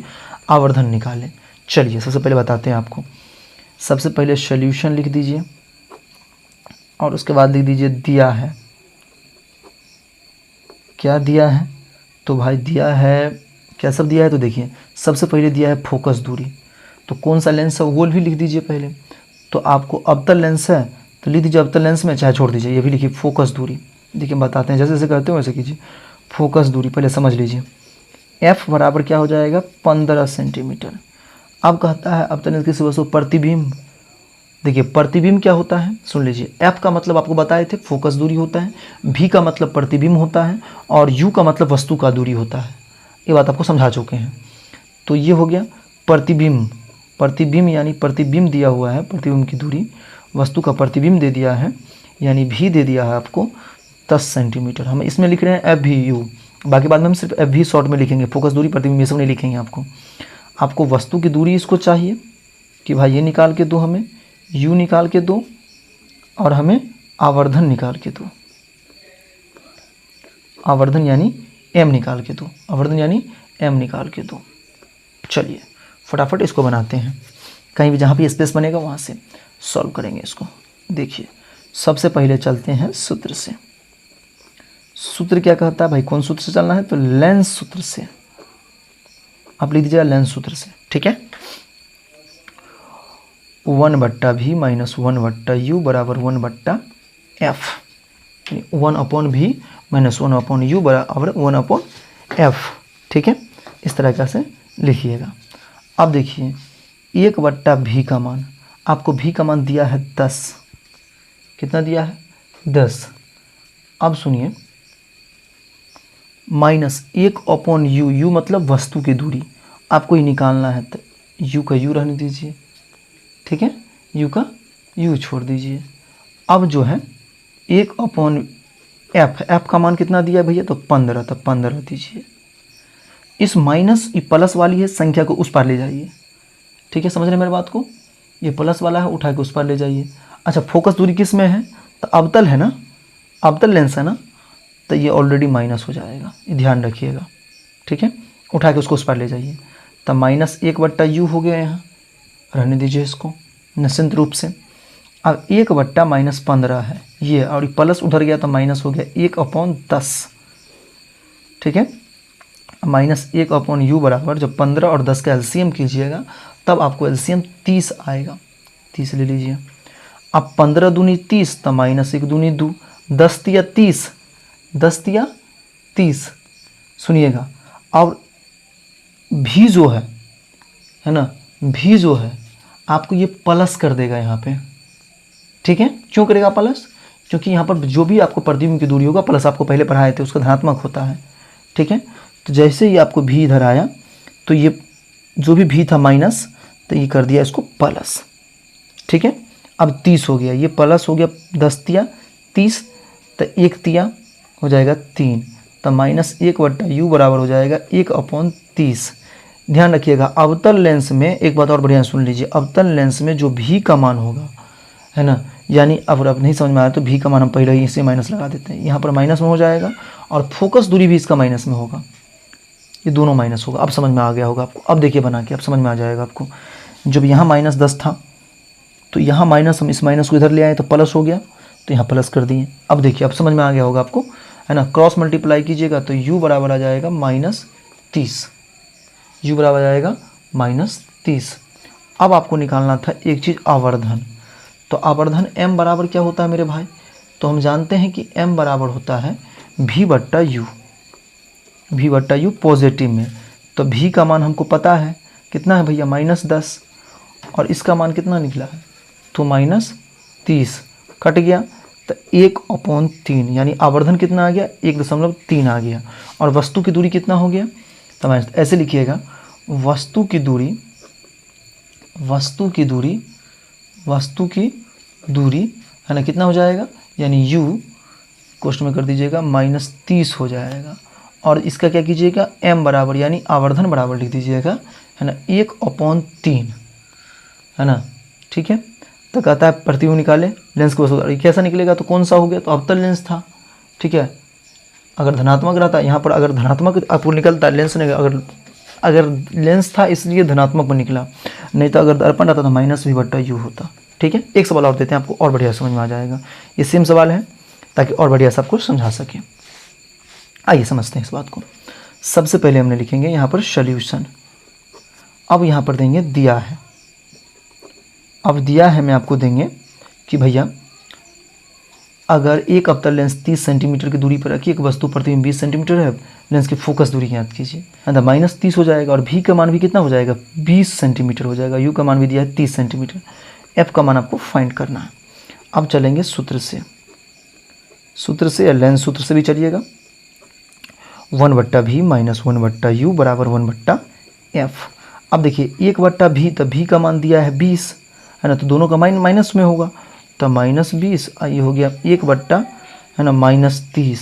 आवर्धन निकालें। चलिए सबसे पहले बताते हैं आपको। सबसे पहले सोल्यूशन लिख दीजिए और उसके बाद लिख दीजिए दिया है, क्या दिया है? तो भाई दिया है, क्या सब दिया है? तो देखिए सबसे पहले दिया है फोकस दूरी, तो कौन सा लेंस है वो भी लिख दीजिए पहले। तो आपको अवतल लेंस है तो लिख दीजिए अवतल लेंस में, चाहे छोड़ दीजिए, ये भी लिखिए फोकस दूरी। देखिए बताते हैं, जैसे जैसे करते हो वैसे कीजिए। फोकस दूरी पहले समझ लीजिए, F बराबर क्या हो जाएगा? 15 सेंटीमीटर। अब कहता है अवतल लेंस किसी वस्तु प्रतिबिंब, देखिए प्रतिबिंब क्या होता है सुन लीजिए। F का मतलब आपको बताए थे फोकस दूरी होता है, V का मतलब प्रतिबिंब होता है, और U का मतलब वस्तु का दूरी होता है। ये बात आपको समझा चुके हैं। तो ये हो गया प्रतिबिंब, प्रतिबिंब यानी प्रतिबिंब दिया हुआ है, प्रतिबिंब की दूरी, वस्तु का प्रतिबिंब दे दिया है, यानी V दे दिया है आपको 10 सेंटीमीटर। हम इसमें लिख रहे हैं FVU, बाकी बाद में हम सिर्फ FV शॉर्ट में लिखेंगे, फोकस दूरी प्रतिबिंब ये सब नहीं लिखेंगे। आपको वस्तु की दूरी इसको चाहिए कि भाई ये निकाल के दो, हमें U निकाल के दो, और हमें आवर्धन निकाल के दो, आवर्धन यानी M निकाल के दो, आवर्धन यानी M निकाल के दो। चलिए फटाफट इसको बनाते हैं, कहीं भी जहाँ भी स्पेस बनेगा वहाँ से सॉल्व करेंगे इसको। देखिए सबसे पहले चलते हैं सूत्र से। सूत्र क्या कहता है भाई? कौन सूत्र से चलना है? तो लेंस सूत्र से। आप लिख दीजिएगा लेंस सूत्र से, ठीक है। 1/V माइनस 1/U बराबर 1/F, 1/V माइनस 1/U बराबर 1/F, ठीक है। इस तरह से लिखिएगा। अब देखिए 1/V का मान, आपको V का मान दिया है 10, कितना दिया है? 10। अब सुनिए, माइनस 1/U, U मतलब वस्तु की दूरी, आपको ही निकालना है, तो U का U रहने दीजिए, ठीक है, U का U छोड़ दीजिए। अब जो है 1/F, F का मान कितना दिया है भैया? तो 15, तो 15 दीजिए। इस माइनस, ये प्लस वाली है संख्या को उस पार ले जाइए, ठीक है, समझ रहे मेरी बात को? ये प्लस वाला है, उठा के उस पार ले जाइए। अच्छा फोकस दूरी किस में है? तो अवतल है ना, अवतल लेंस है ना, तो ये ऑलरेडी माइनस हो जाएगा, ये ध्यान रखिएगा, ठीक है। उठा के उसको उस पार ले जाइए, तब -1/U हो गया, यहाँ रहने दीजिए इसको निश्चिंत रूप से। अब 1/-15 है ये, और ये प्लस उधर गया तो माइनस हो गया 1/10। ठीक है, -1/u बराबर, जब 15 और 10 का एलसीएम कीजिएगा तब आपको एलसीएम 30 आएगा। 30 ले लीजिए। अब 15 दूनी 30 तो -1 दूनी 2, 10 तिया 30, 10 तिया 30। सुनिएगा, और भी जो है ना, भी जो है आपको ये प्लस कर देगा यहाँ पे। ठीक है, क्यों करेगा प्लस? क्योंकि यहाँ पर जो भी आपको प्रतिबिंब की दूरी होगा, प्लस आपको पहले पढ़ाए थे, उसका धनात्मक होता है। ठीक है, तो जैसे ही आपको भी इधर आया तो ये जो भी भी था माइनस, तो ये कर दिया इसको प्लस। ठीक है, अब 30 हो गया, ये प्लस हो गया 10 तिया 30, तो 1 तिया हो जाएगा 3, तो -1/u बराबर हो जाएगा 1/30। ध्यान रखिएगा, अवतल लेंस में एक बात और बढ़िया सुन लीजिए, अवतल लेंस में जो भी का मान होगा, है ना, यानी अब नहीं समझ में आया तो भी का मान हम पहले ही इसे माइनस लगा देते हैं, यहाँ पर माइनस में हो जाएगा, और फोकस दूरी भी इसका माइनस में होगा, ये दोनों माइनस होगा। अब समझ में आ गया होगा आपको, अब देखिए बना के अब समझ में आ जाएगा आपको। जब यहाँ -10 था तो यहाँ माइनस, हम इस माइनस को इधर ले आए तो प्लस हो गया, तो यहाँ प्लस कर दिए। अब देखिए, अब समझ में आ गया होगा आपको, है ना। क्रॉस मल्टीप्लाई कीजिएगा तो u बराबर आ जाएगा -30, u बराबर आ जाएगा -30। अब आपको निकालना था एक चीज़, आवर्धन। तो आवर्धन m बराबर क्या होता है मेरे भाई? तो हम जानते हैं कि m बराबर होता है v/u, v/u पॉजिटिव में। तो v का मान हमको पता है कितना है भैया, -10, और इसका मान कितना निकला है तो -30, कट गया तो 1/3, यानी आवर्धन कितना आ गया 1.3 आ गया। और वस्तु की दूरी कितना हो गया, तो ऐसे लिखिएगा, वस्तु की दूरी है ना, कितना हो जाएगा, यानी u क्वेश्चन में कर दीजिएगा -30 हो जाएगा। और इसका क्या कीजिएगा, m बराबर यानी आवर्धन बराबर लिख दीजिएगा, है ना, 1/3, है ना। ठीक है, तो कहता है प्रतिबिंब निकाले लेंस को वस्तु, कैसा निकलेगा, तो कौन सा हो गया, तो अवतल लेंस था। ठीक है, अगर धनात्मक रहता यहाँ पर, अगर धनात्मक आपको निकलता लेंस ने, अगर लेंस था इसलिए धनात्मक में निकला, नहीं तो अगर दर्पण रहता तो -v/u होता। ठीक है, एक सवाल और देते हैं आपको, और बढ़िया समझ में आ जाएगा। ये सेम सवाल है ताकि और बढ़िया से आपको समझा सके। आइए समझते हैं इस बात को। सबसे पहले हमने लिखेंगे यहाँ पर सॉल्यूशन। अब यहाँ पर देंगे दिया है, अब दिया है मैं आपको देंगे कि भैया अगर एक अवतल लेंस 30 सेंटीमीटर की दूरी पर रखी, एक वस्तु प्रतिबिंब 20 सेंटीमीटर है, लेंस की फोकस दूरी याद कीजिए, है ना, -30 हो जाएगा, और v का मान भी कितना हो जाएगा 20 सेंटीमीटर हो जाएगा, u का मान भी दिया है 30 सेंटीमीटर, f का मान आपको फाइंड करना है। अब चलेंगे सूत्र से या लेंस सूत्र से भी चलिएगा, 1/v - 1/u बराबर 1/f। अब देखिए 1/v, तो v का मान दिया है 20, है ना, तो दोनों का माइनस में होगा, तो -20, ये हो गया 1/, है ना, -30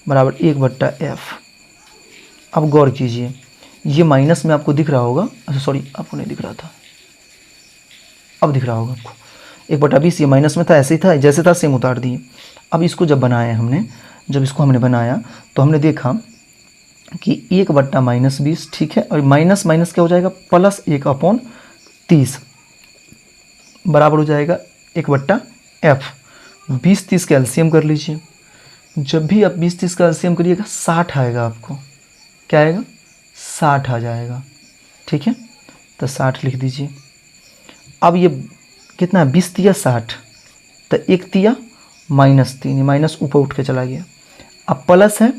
बराबर 1/f। अब गौर कीजिए, ये माइनस में आपको दिख रहा होगा, अच्छा सॉरी आपको नहीं दिख रहा था, अब दिख रहा होगा आपको, 1/20 ये माइनस में था, ऐसे ही था, जैसे था सेम उतार दिए। अब इसको जब बनाया हमने, जब इसको हमने बनाया तो हमने देखा कि 1/-20, ठीक है, और माइनस माइनस क्या हो जाएगा, +1/30 बराबर हो जाएगा 1/f। 20-30 का एलसीएम कर लीजिए, जब भी आप 20-30 का एलसीएम करिएगा 60 आएगा, आपको क्या आएगा 60 आ जाएगा। ठीक है, तो 60 लिख दीजिए। अब ये कितना है 20 तिया 60, तो 1 तिया -3, ये माइनस ऊपर उठ के चला गया। अब प्लस है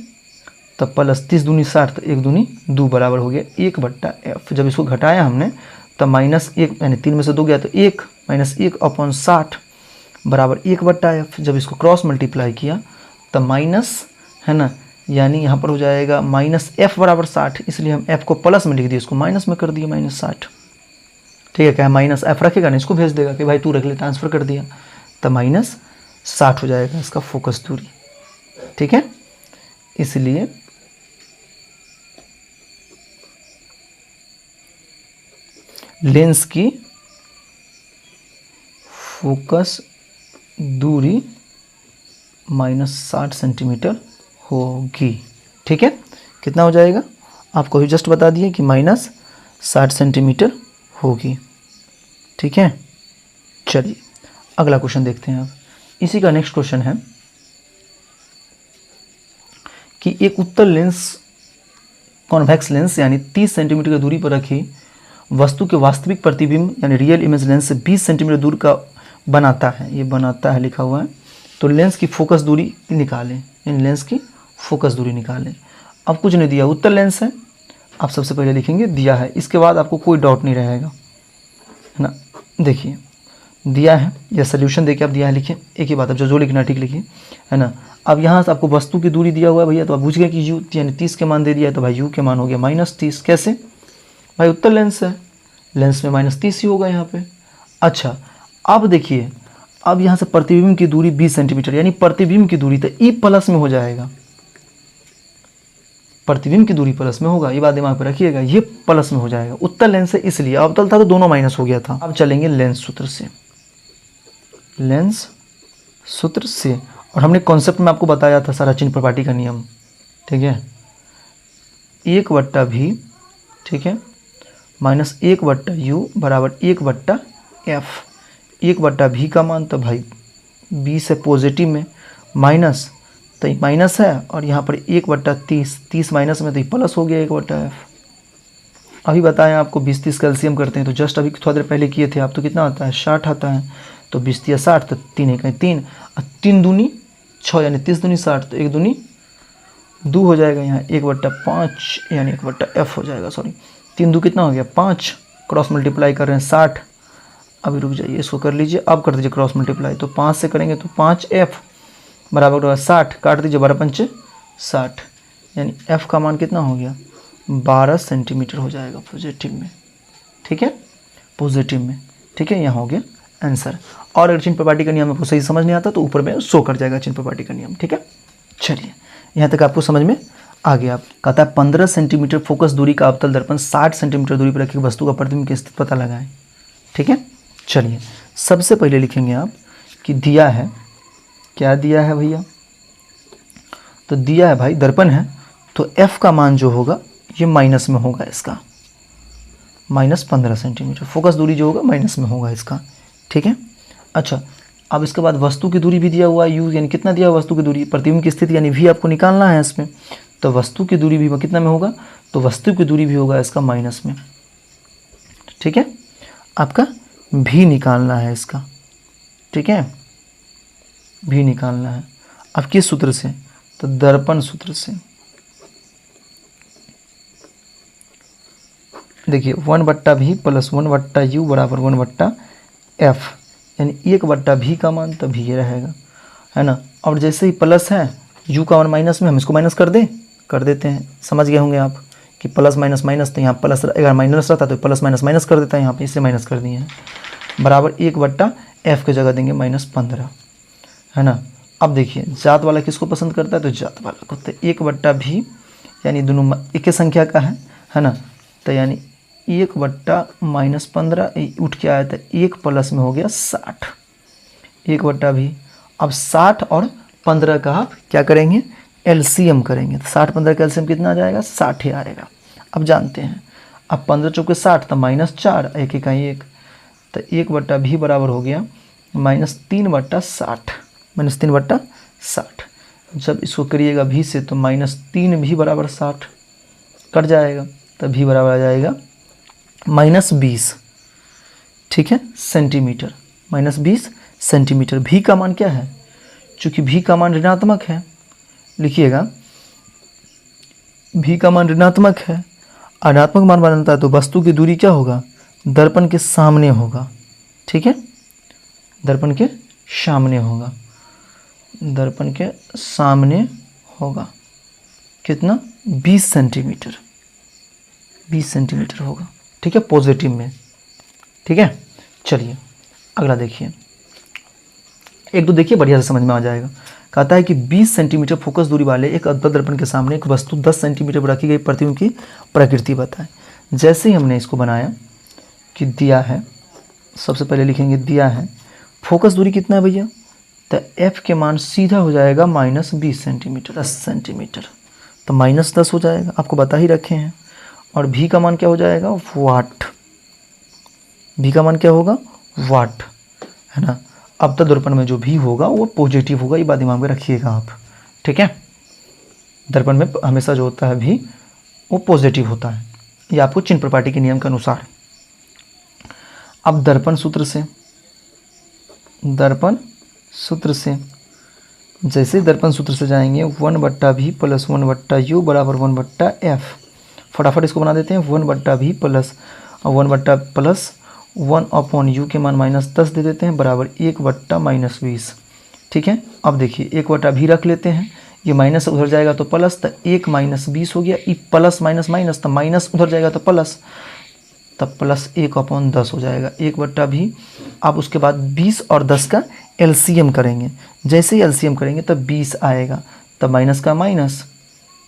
तो प्लस 30 दूनी 60, तो 1 दूनी 2 बराबर हो गया 1/f। जब इसको घटाया हमने तो -1 यानी 3 में से 2 गया तो 1 -1/60 बराबर 1/f। जब इसको क्रॉस मल्टीप्लाई किया तो माइनस, है ना, यानी यहाँ पर हो जाएगा -f बराबर 60, इसलिए हम f को प्लस में लिख दिए, इसको माइनस में कर दिए -60। ठीक है, क्या -f रखेगा ना, इसको भेज देगा कि भाई तू रख ले, ट्रांसफ़र कर दिया, तो -60 हो जाएगा इसका फोकस दूरी। ठीक है, इसलिए लेंस की फोकस दूरी -60 सेंटीमीटर होगी। ठीक है, कितना हो जाएगा आपको भी जस्ट बता दिए कि -60 सेंटीमीटर होगी। ठीक है, चलिए अगला क्वेश्चन देखते हैं अब। इसी का नेक्स्ट क्वेश्चन है कि एक उत्तल लेंस, कॉन्वेक्स लेंस यानी 30 सेंटीमीटर की दूरी पर रखी वस्तु के वास्तविक प्रतिबिंब यानी रियल इमेज लेंस से 20 सेंटीमीटर दूर का बनाता है, ये बनाता है लिखा हुआ है। तो लेंस की फोकस दूरी निकालें, इन लेंस की फोकस दूरी निकालें। अब कुछ नहीं दिया, उत्तल लेंस है, आप सबसे पहले लिखेंगे दिया है, इसके बाद आपको कोई डाउट नहीं रहेगा, है ना। देखिए दिया है या सोल्यूशन देखिए, आप दिया है लिखिए, एक ही बात, अब जो लिखना ठीक लिखिए, है ना। अब यहाँ से आपको वस्तु की दूरी दिया हुआ है भैया, तो आप पूछ गए कि यू यानी 30 के मान दे दिया है, तो भाई यू के मान हो गया -30। कैसे भाई, उत्तल लेंस है, लेंस में -30 ही होगा यहाँ पे। अच्छा अब देखिए, अब यहाँ से प्रतिबिंब की दूरी 20 सेंटीमीटर, यानी प्रतिबिंब की दूरी तो ई प्लस में हो जाएगा, प्रतिबिंब की दूरी प्लस में होगा, ये बात दिमाग पे रखिएगा, ये प्लस में हो जाएगा। उत्तल लेंस है इसलिए, अवतल था तो दोनों माइनस हो गया था। अब चलेंगे लेंस सूत्र से, लेंस सूत्र से, और हमने कॉन्सेप्ट में आपको बताया था सारा चिन्ह प्रपाटी का नियम, ठीक है। 1/v, ठीक है, -1/u बराबर 1/f। 1/v का मान तो भाई 20 है पॉजिटिव में, माइनस तो ये माइनस है, और यहाँ पर 1/30, 30 माइनस में तो ये प्लस हो गया 1/f। अभी बताएं आपको 20-30 कैल्शियम करते हैं, तो जस्ट अभी थोड़ा देर पहले किए थे आप, तो कितना आता है 60 आता है, तो 20 × 60 तो 3 × 3, और 3 दूनी 6 यानी 30 दूनी 60, तो 1 दूनी 2 हो जाएगा, यहाँ 1/5 यानी 1/f हो जाएगा, सॉरी 3 दूनी कितना हो गया 5, क्रॉस मल्टीप्लाई कर रहे हैं 60। अभी रुक जाइए, इसको कर लीजिए, अब कर दीजिए क्रॉस मल्टीप्लाई, तो 5 से करेंगे तो 5f बराबर होगा 60, काट दीजिए 12×5 = 60, यानी f का मान कितना हो गया 12 सेंटीमीटर हो जाएगा पॉजिटिव में, ठीक है, पॉजिटिव में, ठीक है, यहाँ हो गया आंसर। और अगर चिन्ह प्रपाटी का नियम आपको सही समझ नहीं आता तो ऊपर में शो कर जाएगा चिन्ह प्रपाटी का नियम, ठीक है। चलिए यहाँ तक आपको समझ में आ गया। कहता है 15 सेंटीमीटर फोकस दूरी का अवतल दर्पण 60 सेंटीमीटर दूरी पर रखी वस्तु का प्रतिबिंब की स्थिति पता लगाएं, ठीक है। चलिए सबसे पहले लिखेंगे आप कि दिया है, क्या दिया है भैया, तो दिया है भाई दर्पण है, तो f का मान जो होगा ये माइनस में होगा, इसका -15 सेंटीमीटर, फोकस दूरी जो होगा माइनस में होगा इसका, ठीक है। अच्छा अब इसके बाद वस्तु की दूरी भी दिया हुआ है u, यानी कितना दिया हुआ वस्तु की दूरी, प्रतिबिंब की स्थिति यानी v आपको निकालना है इसमें, तो वस्तु की दूरी भी कितना में होगा, तो वस्तु की दूरी भी होगा इसका माइनस में, ठीक है, आपका भी निकालना है इसका, ठीक है, भी निकालना है। अब किस सूत्र से, तो दर्पण सूत्र से। देखिए 1/v + 1/u बराबर 1/f, यानी 1/v का मान तो भी ये रहेगा, है ना। और जैसे ही प्लस है, u का मान माइनस में, हम इसको माइनस कर देते हैं, समझ गए होंगे आप कि प्लस माइनस माइनस, तो यहाँ प्लस, अगर माइनस रहता तो प्लस माइनस माइनस कर देता है, यहाँ पे इससे माइनस कर दिए हैं, बराबर 1/f की जगह देंगे -15, है ना। अब देखिए जात वाला किसको पसंद करता है, तो जात वाला को, तो 1/v यानी दोनों एक ही संख्या का है ना, तो यानी 1/-15 उठ के आया था 1 प्लस में हो गया 60, 1/v। अब 60 और 15 का आप क्या करेंगे, एलसीएम करेंगे, तो 60-15 का एलसीएम कितना आ जाएगा 60 ही आएगा। अब जानते हैं, अब 15 चौके 60, तो -4, 1 का 1, तो 1/v बराबर हो गया -3/60, -3/60। जब इसको करिएगा v से, तो -3v बराबर 60 कट जाएगा, तो v बराबर आ जाएगा -20, ठीक है, सेंटीमीटर, -20 सेंटीमीटर। v का मान क्या है, चूँकि v का मान ऋणात्मक है, लिखिएगा v का मान ऋणात्मक है, ऋणात्मक मान बनता है तो वस्तु की दूरी क्या होगा, दर्पण के सामने होगा, ठीक है, दर्पण के सामने होगा, दर्पण के सामने होगा, कितना 20 सेंटीमीटर, 20 सेंटीमीटर होगा, ठीक है, पॉजिटिव में, ठीक है। चलिए अगला देखिए, एक दो देखिए बढ़िया से समझ में आ जाएगा। कहता है कि 20 सेंटीमीटर फोकस दूरी वाले एक अवतल दर्पण के सामने एक वस्तु 10 सेंटीमीटर पर रखी गई प्रतिबिंब की प्रकृति बताएं। जैसे ही हमने इसको बनाया कि दिया है, सबसे पहले लिखेंगे दिया है, फोकस दूरी कितना है भैया, तो f के मान सीधा हो जाएगा -20 सेंटीमीटर, 10 सेंटीमीटर, तो -10 हो जाएगा, आपको बता ही रखे हैं। और v का मान क्या हो जाएगा, वाट, v का मान क्या होगा, वाट, है ना। अवतल दर्पण में जो भी होगा वो पॉजिटिव होगा, ये बात दिमाग में रखिएगा आप, ठीक है। दर्पण में हमेशा जो होता है भी वो पॉजिटिव होता है, ये आपको चिन्ह प्रपाटी के नियम के अनुसार। अब दर्पण सूत्र से जैसे दर्पण सूत्र से जाएंगे 1/v प्लस 1/u बराबर 1/f। फटाफट इसको बना देते हैं। 1/v प्लस 1/+1/u के मान -10 दे देते हैं बराबर 1/-20। ठीक है। अब देखिए 1/v रख लेते हैं, ये माइनस उधर जाएगा तो प्लस, तो 1 - 20 हो गया। ये प्लस माइनस माइनस, तो माइनस उधर जाएगा तो प्लस, तब प्लस 1/10 हो जाएगा 1/v। अब उसके बाद 20 और 10 का एलसीएम करेंगे। जैसे ही एलसीएम करेंगे तब 20 आएगा, तब माइनस का माइनस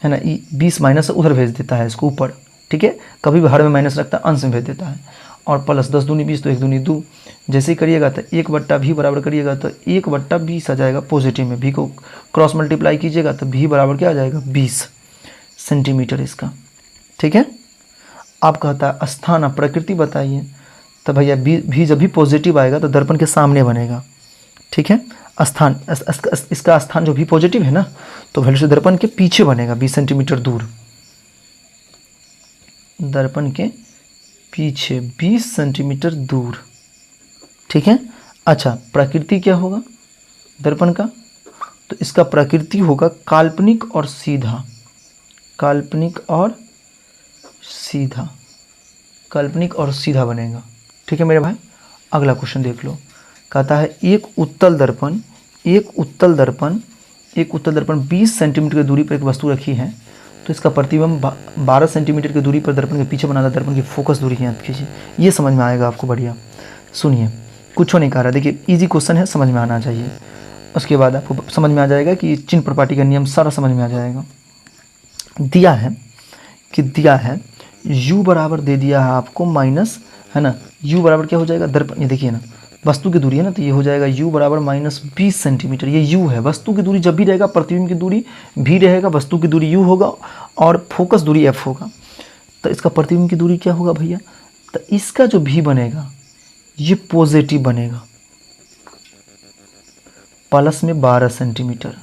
है ना, 20 माइनस उधर भेज देता है इसको ऊपर। ठीक है, कभी भी हर में माइनस रखता है, अंश में भेज देता है। और प्लस 10 दूनी 20, तो 1 दूनी 2। जैसे ही करिएगा तो 1/v बराबर करिएगा तो 1/20 आ जाएगा पॉजिटिव में। v को क्रॉस मल्टीप्लाई कीजिएगा तो v बराबर क्या आ जाएगा 20 सेंटीमीटर इसका। ठीक है। आप कहता है स्थान, आप प्रकृति बताइए। तो भैया v जब भी पॉजिटिव आएगा तो दर्पण के सामने बनेगा। ठीक है। स्थान, इसका स्थान जो भी पॉजिटिव है ना, तो वैल्यू से दर्पण के पीछे बनेगा 20 सेंटीमीटर दूर। दर्पण के पीछे 20 सेंटीमीटर दूर। ठीक है। अच्छा, प्रकृति क्या होगा दर्पण का? तो इसका प्रकृति होगा काल्पनिक और सीधा। काल्पनिक और सीधा, काल्पनिक और सीधा बनेगा। ठीक है मेरे भाई। अगला क्वेश्चन देख लो। कहता है एक उत्तल दर्पण 20 सेंटीमीटर की दूरी पर एक वस्तु रखी है, तो इसका प्रतिबिंब 12 सेंटीमीटर की दूरी पर दर्पण के पीछे बना था। दर्पण की फोकस दूरी याद कीजिए। ये समझ में आएगा आपको। बढ़िया सुनिए, कुछ नहीं कह रहा। देखिए इजी क्वेश्चन है, समझ में आना चाहिए। उसके बाद आपको समझ में आ जाएगा कि चिन्ह प्रपाटी का नियम सारा समझ में आ जाएगा। दिया है u बराबर दे दिया है आपको माइनस, है ना। u बराबर क्या हो जाएगा दर्पण, ये देखिए ना, वस्तु की दूरी है ना, तो ये हो जाएगा u बराबर -20 सेंटीमीटर। ये u है। वस्तु की दूरी जब भी रहेगा, प्रतिबिंब की दूरी भी रहेगा, वस्तु की दूरी u होगा और फोकस दूरी f होगा। तो इसका प्रतिबिंब की दूरी क्या होगा भैया? तो इसका जो v बनेगा ये पॉजिटिव बनेगा, प्लस में 12 सेंटीमीटर।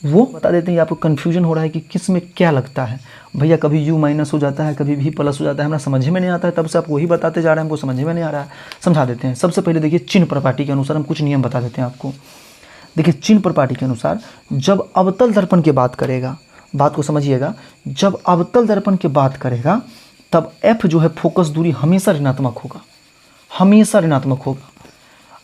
वो बता देते हैं। आपको कन्फ्यूजन हो रहा है कि किस में क्या लगता है भैया, कभी u माइनस हो जाता है, कभी v प्लस हो जाता है, हमें समझ में नहीं आता है, तब से आप वही बताते जा रहे हैं, हमको समझ में नहीं आ रहा है। समझा देते हैं। सबसे पहले देखिए चिन्ह प्रपाटी के अनुसार हम कुछ नियम बता देते हैं आपको। देखिए चिन्ह प्रपाटी के अनुसार जब अवतल दर्पण की बात करेगा, बात को समझिएगा, जब अवतल दर्पण की बात करेगा तब f जो है फोकस दूरी हमेशा ऋणात्मक होगा, हमेशा ऋणात्मक होगा,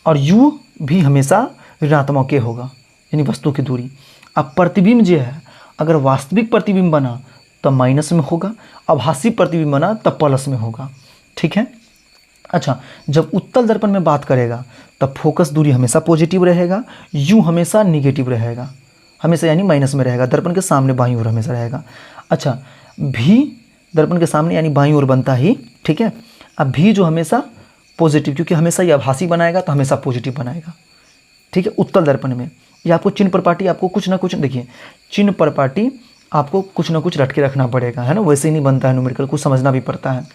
और u भी हमेशा ऋणात्मक के होगा, यानी वस्तु की दूरी। अब प्रतिबिंब जो है, अगर वास्तविक प्रतिबिंब बना तो माइनस में होगा, आभासी प्रतिबिंब बना तब प्लस में होगा। ठीक है। अच्छा, जब उत्तल दर्पण में बात करेगा तब फोकस दूरी हमेशा पॉजिटिव रहेगा, u हमेशा निगेटिव रहेगा, हमेशा यानी माइनस में रहेगा, दर्पण के सामने बाईं ओर हमेशा रहेगा। अच्छा, v दर्पण के सामने यानी बाईं ओर बनता ही। ठीक है। अब v जो हमेशा पॉजिटिव, क्योंकि हमेशा ये आभासी बनाएगा तो हमेशा पॉजिटिव बनाएगा। ठीक है। उत्तल दर्पण में ये आपको चिन्ह प्रपाटी, आपको कुछ ना कुछ, देखिए चिन्ह प्रपाटी आपको कुछ ना कुछ रट के रखना पड़ेगा, है ना। वैसे ही नहीं बनता है न्यूमेरिकल, कुछ समझना भी पड़ता है।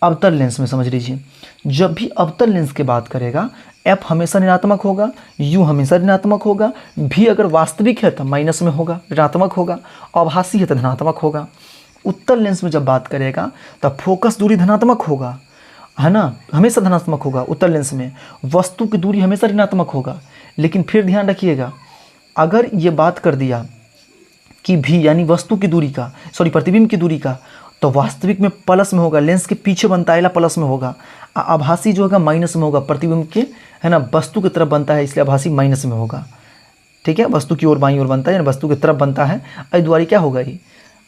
अवतल लेंस में समझ लीजिए, जब भी अवतल लेंस की बात करेगा f हमेशा ऋणात्मक होगा, u हमेशा ऋणात्मक होगा, v अगर वास्तविक है तो माइनस में होगा, ऋणात्मक होगा, आभासी है तो धनात्मक होगा। उत्तल लेंस में जब बात करेगा तब फोकस दूरी धनात्मक होगा, है ना, हमेशा धनात्मक होगा। उत्तल लेंस में वस्तु की दूरी हमेशा ऋणात्मक होगा। लेकिन फिर ध्यान रखिएगा, अगर ये बात कर दिया कि v यानी वस्तु की दूरी का, प्रतिबिंब की दूरी का, तो वास्तविक में प्लस में होगा, लेंस के पीछे बनता है प्लस में होगा, आभासी जो होगा माइनस में होगा, प्रतिबिंब के, है ना, वस्तु की तरफ बनता है इसलिए आभासी माइनस में होगा। ठीक है। वस्तु की ओर बाईं ओर बनता है यानी वस्तु की तरफ बनता है, इस द्वारा क्या होगा ये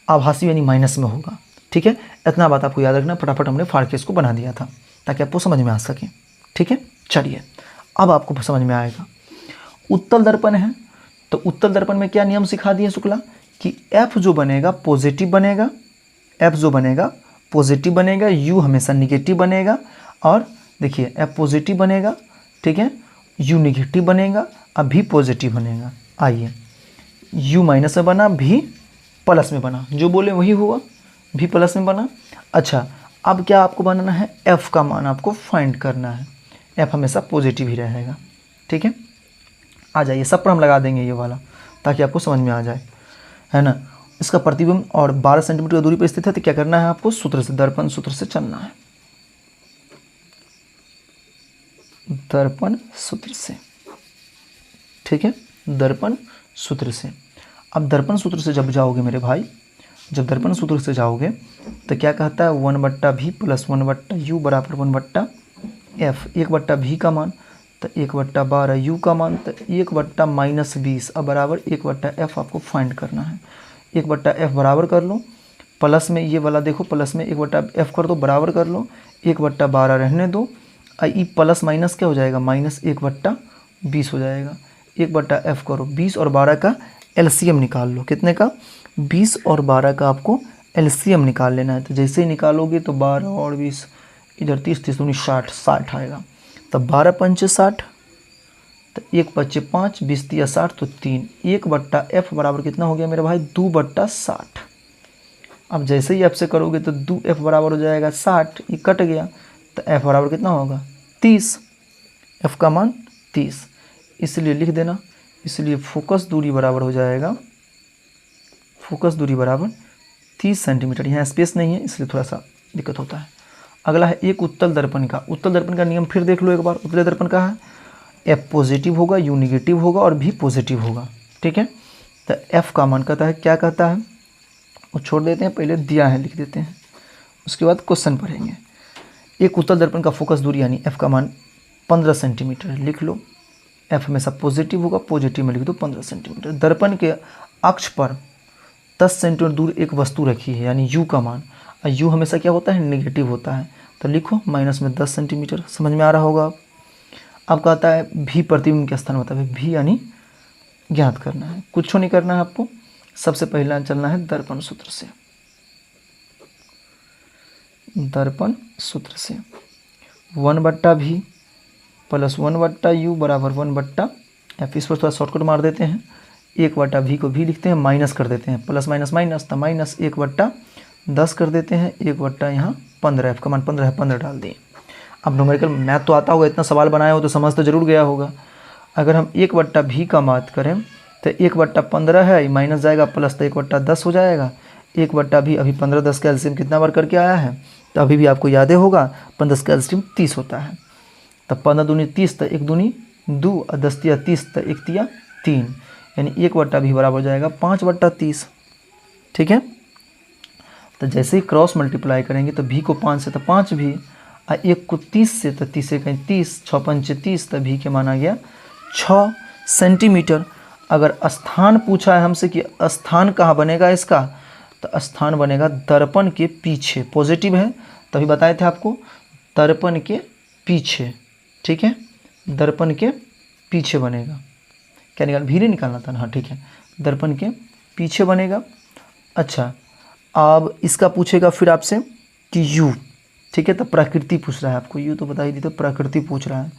आभासी यानी माइनस में होगा। ठीक है। इतना बात आपको याद रखना। फटाफट हमने फाड़ के इसको बना दिया था ताकि आपको समझ में आ सके। ठीक है। चलिए अब आपको समझ में आएगा। उत्तल दर्पण है तो उत्तल दर्पण में क्या नियम सिखा दिए शुक्ला कि f जो बनेगा पॉजिटिव बनेगा, f जो बनेगा पॉजिटिव बनेगा, u हमेशा निगेटिव बनेगा, और देखिए f पॉजिटिव बनेगा, ठीक है, u निगेटिव बनेगा, अब v पॉजिटिव बनेगा। आइए, u माइनस में बना, v प्लस में बना, जो बोले वही हुआ, v प्लस में बना। अच्छा, अब क्या आपको बनाना है, f का मान आपको फाइंड करना है। f हमेशा पॉजिटिव ही रहेगा। ठीक है। आ जाइए, सब पर हम लगा देंगे ये वाला ताकि आपको समझ में आ जाए, है ना। इसका प्रतिबिंब और 12 सेंटीमीटर की दूरी पर स्थित है, तो क्या करना है आपको, सूत्र से, दर्पण सूत्र से चलना है, दर्पण सूत्र से, ठीक है, दर्पण सूत्र से। अब दर्पण सूत्र से जब जाओगे मेरे भाई, जब दर्पण सूत्र से जाओगे तो क्या कहता है, 1/v प्लस 1/u बराबर 1/f, 1/v का मान तो 1/12 u का मान तो 1/-20 अब बराबर 1/f आपको फाइंड करना है। 1/f बराबर कर लो, प्लस में ये वाला देखो, प्लस में 1/f कर दो, बराबर कर लो, 1/12 रहने दो, ई प्लस माइनस क्या हो जाएगा, -1/20 हो जाएगा। 1/f करो, 20 और 12 का एलसीएम निकाल लो, कितने का, 20 और 12 का आपको एलसीएम निकाल लेना है। तो जैसे ही निकालोगे तो 12 और 20 इधर 30 30 19 60 60 आएगा, तब 12 पंचे 60, तो 1 बच्चे 5, 20 दिया 60 तो 3, 1/f बराबर कितना हो गया मेरे भाई, 2/60। अब जैसे ही f से करोगे तो 2f बराबर हो जाएगा 60, ये कट गया तो f बराबर कितना होगा, 30, f का मान 30, इसलिए लिख देना। इसलिए फोकस दूरी बराबर हो जाएगा, फोकस दूरी बराबर 30 सेंटीमीटर। यहाँ स्पेस नहीं है इसलिए थोड़ा सा दिक्कत होता है। अगला है एक उत्तल दर्पण का, उत्तल दर्पण का नियम फिर देख लो एक बार। उत्तल दर्पण का है F पॉजिटिव होगा, U निगेटिव होगा और V पॉजिटिव होगा, ठीक है। तो F का मान कहता है, क्या कहता है वो छोड़ देते हैं, पहले दिया है लिख देते हैं, उसके बाद क्वेश्चन पढ़ेंगे। एक उत्तल दर्पण का फोकस दूरी यानी F का मान 15 सेंटीमीटर लिख लो। F हमेशा पॉजिटिव होगा, पॉजिटिव में लिख दो 15 सेंटीमीटर। दर्पण के अक्ष पर 10 सेंटीमीटर दूर एक वस्तु रखी है यानी U का मान, और U हमेशा क्या होता है, नेगेटिव होता है, तो लिखो माइनस में 10 सेंटीमीटर। समझ में आ रहा होगा। अब कहता है V प्रतिबिंब के स्थान बता, V यानी ज्ञात करना है, कुछ नहीं करना है आपको, सबसे पहला चलना है दर्पण सूत्र से, दर्पण सूत्र से 1/v प्लस 1/u बराबर 1/f। इस पर थोड़ा शॉर्टकट मार देते हैं, 1/v को भी लिखते हैं, माइनस कर देते हैं, प्लस माइनस माइनस तो माइनस 1/10 कर देते हैं, 1/ यहाँ 15, f का मान 15 है, 15 डाल दिए। अब न्यूमेरिकल मैथ तो आता होगा, इतना सवाल बनाया हो तो समझ तो जरूर गया होगा। अगर हम 1/v का बात करें तो 1/15 है, माइनस जाएगा प्लस तो 1/10 हो जाएगा। 1/v अभी 15-10 का एलसीएम कितना बार करके आया है, तो अभी भी आपको याद होगा 15 का एलसीएम 30 होता है। तब 15 दूनी 30 तो 1 दूनी 2 और 10 तिया 30 तो 1 तिया 3, यानी 1/v बराबर हो जाएगा 5/30, ठीक है। तो जैसे ही क्रॉस मल्टीप्लाई करेंगे तो v को 5 से तो 5v, और 1 को 30 से तो 30 से कहीं 30, 6 पंचे 30, तो v के माना गया 6 सेंटीमीटर। अगर स्थान पूछा है हमसे कि स्थान कहाँ बनेगा इसका, तो स्थान बनेगा दर्पण के पीछे, पॉजिटिव है तभी बताए थे आपको, दर्पण के पीछे, ठीक है, दर्पण के पीछे बनेगा। क्या निकाल, भी नहीं निकालना था ना, हाँ ठीक है, दर्पण के पीछे बनेगा। अच्छा अब इसका पूछेगा फिर आपसे कि U, ठीक है, तो प्रकृति पूछ रहा है आपको, U तो बता ही दी, तो प्रकृति पूछ रहा है,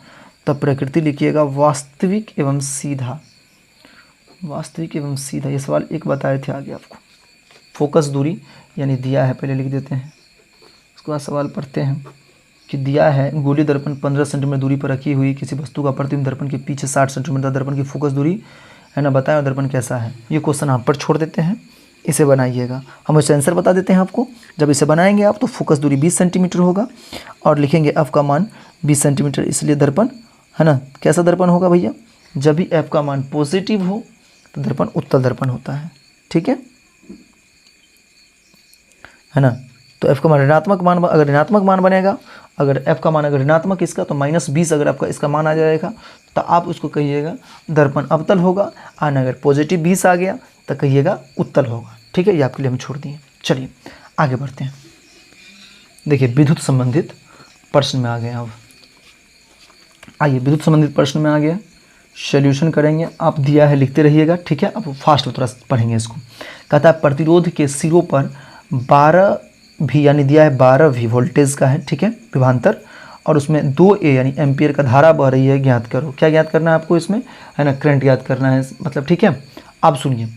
तब प्रकृति लिखिएगा वास्तविक एवं सीधा, वास्तविक एवं सीधा। ये सवाल एक बताए थे आगे आपको। फोकस दूरी यानी दिया है, पहले लिख देते हैं, उसके बाद सवाल पढ़ते हैं कि दिया है गोलीय दर्पण 15 सेंटीमीटर दूरी पर रखी हुई किसी वस्तु का प्रतिबिंब दर्पण के पीछे 60 सेंटीमीटर, दर्पण की फोकस दूरी है ना, बताएं दर्पण कैसा है। ये क्वेश्चन आप पर छोड़ देते हैं, इसे बनाइएगा, हम इसे आंसर बता देते हैं आपको। जब इसे बनाएंगे आप तो फोकस दूरी 20 सेंटीमीटर होगा और लिखेंगे f का मान 20 सेंटीमीटर, इसलिए दर्पण है ना, कैसा दर्पण होगा भैया, जब भी f का मान पॉजिटिव हो तो दर्पण उत्तल दर्पण होता है, ठीक है ना। तो f का मान ऋणात्मक मान, अगर ऋणात्मक मान बनेगा, अगर f का मान अगर ऋणात्मक इसका तो -20 अगर आपका इसका मान आ जाएगा तो आप उसको कहिएगा दर्पण अवतल होगा, और अगर पॉजिटिव 20 आ गया तो कहिएगा उत्तल होगा, ठीक है। ये आपके लिए हम छोड़ दिए। चलिए आगे बढ़ते हैं। देखिए विद्युत संबंधित प्रश्न में आ गए। अब आइए विद्युत संबंधित प्रश्न में आ गया, सॉल्यूशन करेंगे, आप दिया है लिखते रहिएगा, ठीक है। अब फास्ट थोड़ा पढ़ेंगे इसको। कहता है प्रतिरोध के सिरों पर 12V यानी दिया है 12V वोल्टेज का है, ठीक है, विभवांतर, और उसमें 2A यानी एम्पियर का धारा बह रही है, ज्ञात करो। क्या ज्ञात करना है आपको इसमें, है ना, करंट ज्ञात करना है मतलब, ठीक है। अब सुनिए,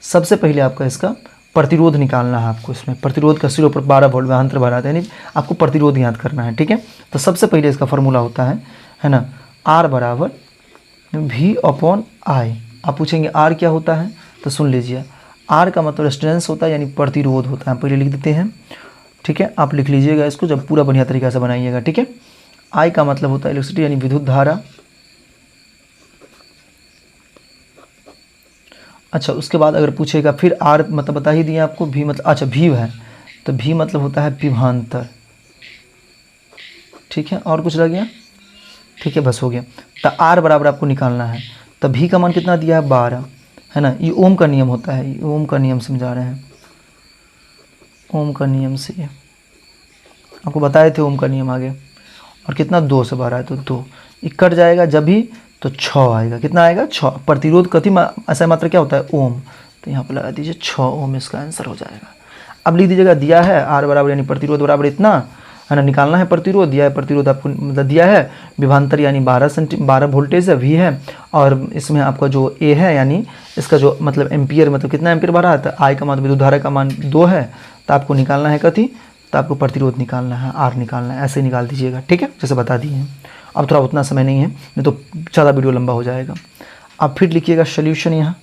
सबसे पहले आपका इसका प्रतिरोध निकालना है आपको। इसमें प्रतिरोध का सिरों पर 12 वोल्ट विभवांतर भरा था, यानी आपको प्रतिरोध ज्ञात करना है, ठीक है। तो सबसे पहले इसका फॉर्मूला होता है ना, R बराबर V अपॉन I। आप पूछेंगे R क्या होता है, तो सुन लीजिए, R का मतलब रेजिस्टेंस होता है यानी प्रतिरोध होता है। पहले लिख देते हैं, ठीक है, आप लिख लीजिएगा इसको जब पूरा बढ़िया तरीक़ा से बनाइएगा, ठीक है। I का मतलब होता है इलेक्ट्रिसिटी यानी विद्युत धारा। अच्छा, उसके बाद अगर पूछेगा फिर R मतलब बता ही दिया आपको, V मतलब, अच्छा V है तो V मतलब होता है विभवांतर, ठीक है। और कुछ रह गया, ठीक है, बस हो गया। तो R बराबर आपको निकालना है, तो V का मान कितना दिया है 12, है ना। ये ओम का नियम होता है, ये ओम का नियम समझा रहे हैं, ओम का नियम से ये आपको बताए थे ओम का नियम आगे। और कितना 2 से 12 है तो 2, ये कट जाएगा जब भी तो 6 आएगा, कितना आएगा 6। प्रतिरोध कथी ऐसा मात्रा क्या होता है ओम, तो यहाँ पर लगा दीजिए 6 ओम, इसका आंसर हो जाएगा। अब लिख दीजिएगा दिया है R बराबर यानी प्रतिरोध बराबर इतना, है ना, निकालना है प्रतिरोध, दिया है प्रतिरोध आपको मतलब दिया है, विभवांतर यानी 12 वोल्टेज है, V है, और इसमें आपका जो A है यानी इसका जो मतलब एम्पियर, मतलब कितना एम्पियर भरा है, तो I का मान विद्युत धारा का मान 2 है, तो आपको निकालना है कथी, तो आपको प्रतिरोध निकालना है, R निकालना है, ऐसे निकाल दीजिएगा, ठीक है, जैसे बता दिए हैं। अब थोड़ा उतना समय नहीं है, नहीं तो ज़्यादा वीडियो लंबा हो जाएगा। अब फिर लिखिएगा सोल्यूशन, यहाँ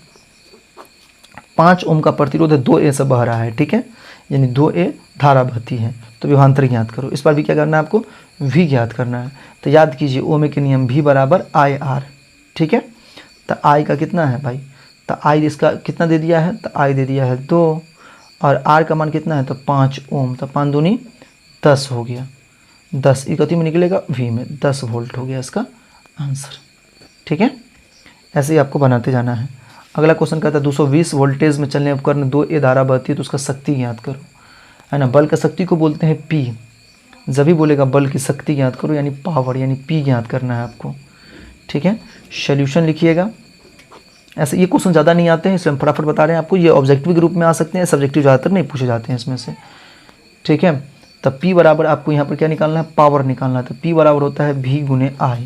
5 ओम का प्रतिरोध है, 2A से बह रहा है, ठीक है, यानी 2A धारा बहती है, तो विभवांतर ज्ञात करो। इस बार भी क्या करना है आपको, V ज्ञात करना है। तो याद कीजिए ओम के नियम, V बराबर IR, ठीक है। तो I का कितना है भाई, तो I इसका कितना दे दिया है, तो I दे दिया है 2, और R का मान कितना है, तो 5 ओम, तो 5 दूनी 10 हो गया, 10 इकती में निकलेगा V में, 10 वोल्ट हो गया इसका आंसर, ठीक है। ऐसे ही आपको बनाते जाना है। अगला क्वेश्चन कहता है 220 वोल्टेज में चलने उपकरण 2A धारा बहती है तो उसका शक्ति ज्ञात करो, है ना। बल का शक्ति को बोलते हैं P, जब भी बोलेगा बल की शक्ति ज्ञात करो यानी पावर, यानी P ज्ञात करना है आपको, ठीक है। सोल्यूशन लिखिएगा। ऐसे ये क्वेश्चन ज़्यादा नहीं आते हैं इसलिए हम फटाफट बता रहे हैं आपको, ये ऑब्जेक्टिव के रूप में आ सकते हैं, सब्जेक्टिव ज़्यादातर नहीं पूछे जाते हैं इसमें से, ठीक है। तब P बराबर आपको यहाँ पर क्या निकालना है, पावर निकालना है, तो P बराबर होता है V गुने I।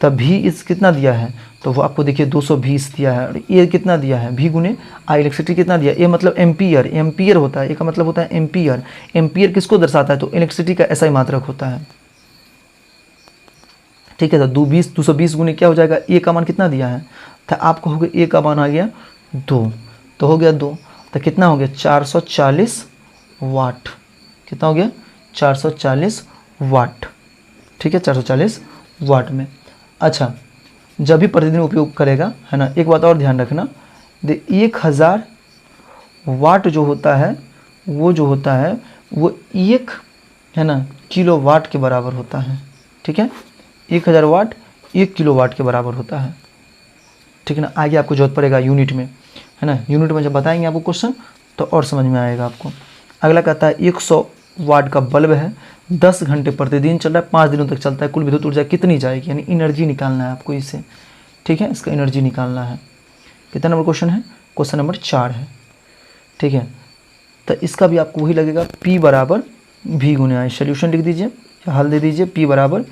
तब V इस कितना दिया है, तो वो आपको देखिए 220 दिया है, और ये कितना दिया है V गुने I, इलेक्ट्रिसिटी कितना दिया, ये मतलब एम्पियर, एम्पियर होता है, ये का मतलब होता है एम्पियर। एम्पियर किसको दर्शाता है, तो इलेक्ट्रिसिटी का ऐसा ही मात्रक होता है, ठीक है। तो 220 गुने क्या हो जाएगा, A का मान कितना दिया है, तो आपको हो गया A का मान आ गया 2, तो हो गया 2, तो कितना हो गया 440 वाट, कितना हो गया 440 वाट, ठीक है, 440 वाट में। अच्छा, जब भी प्रतिदिन उपयोग करेगा, है ना, एक बात और ध्यान रखना, 1000 वाट जो होता है वो जो होता है वो 1, है ना, किलो वाट के बराबर होता है, ठीक है। 1000 वाट 1 किलो वाट के बराबर होता है, ठीक है ना। आगे आपको जरूरत पड़ेगा यूनिट में, है ना, यूनिट में जब बताएंगे आपको क्वेश्चन तो और समझ में आएगा आपको। अगला कहता है 100 वाट का बल्ब है, 10 घंटे प्रतिदिन चल रहा है, 5 दिनों तक चलता है, कुल विद्युत ऊर्जा कितनी जाएगी, यानी एनर्जी निकालना है आपको इसे, ठीक है, इसका एनर्जी निकालना है। कितना नंबर क्वेश्चन है, क्वेश्चन नंबर 4 है, ठीक है। तो इसका भी आपको वही लगेगा P बराबर V गुने I। सोल्यूशन लिख दीजिए या हल दे दीजिए, P बराबर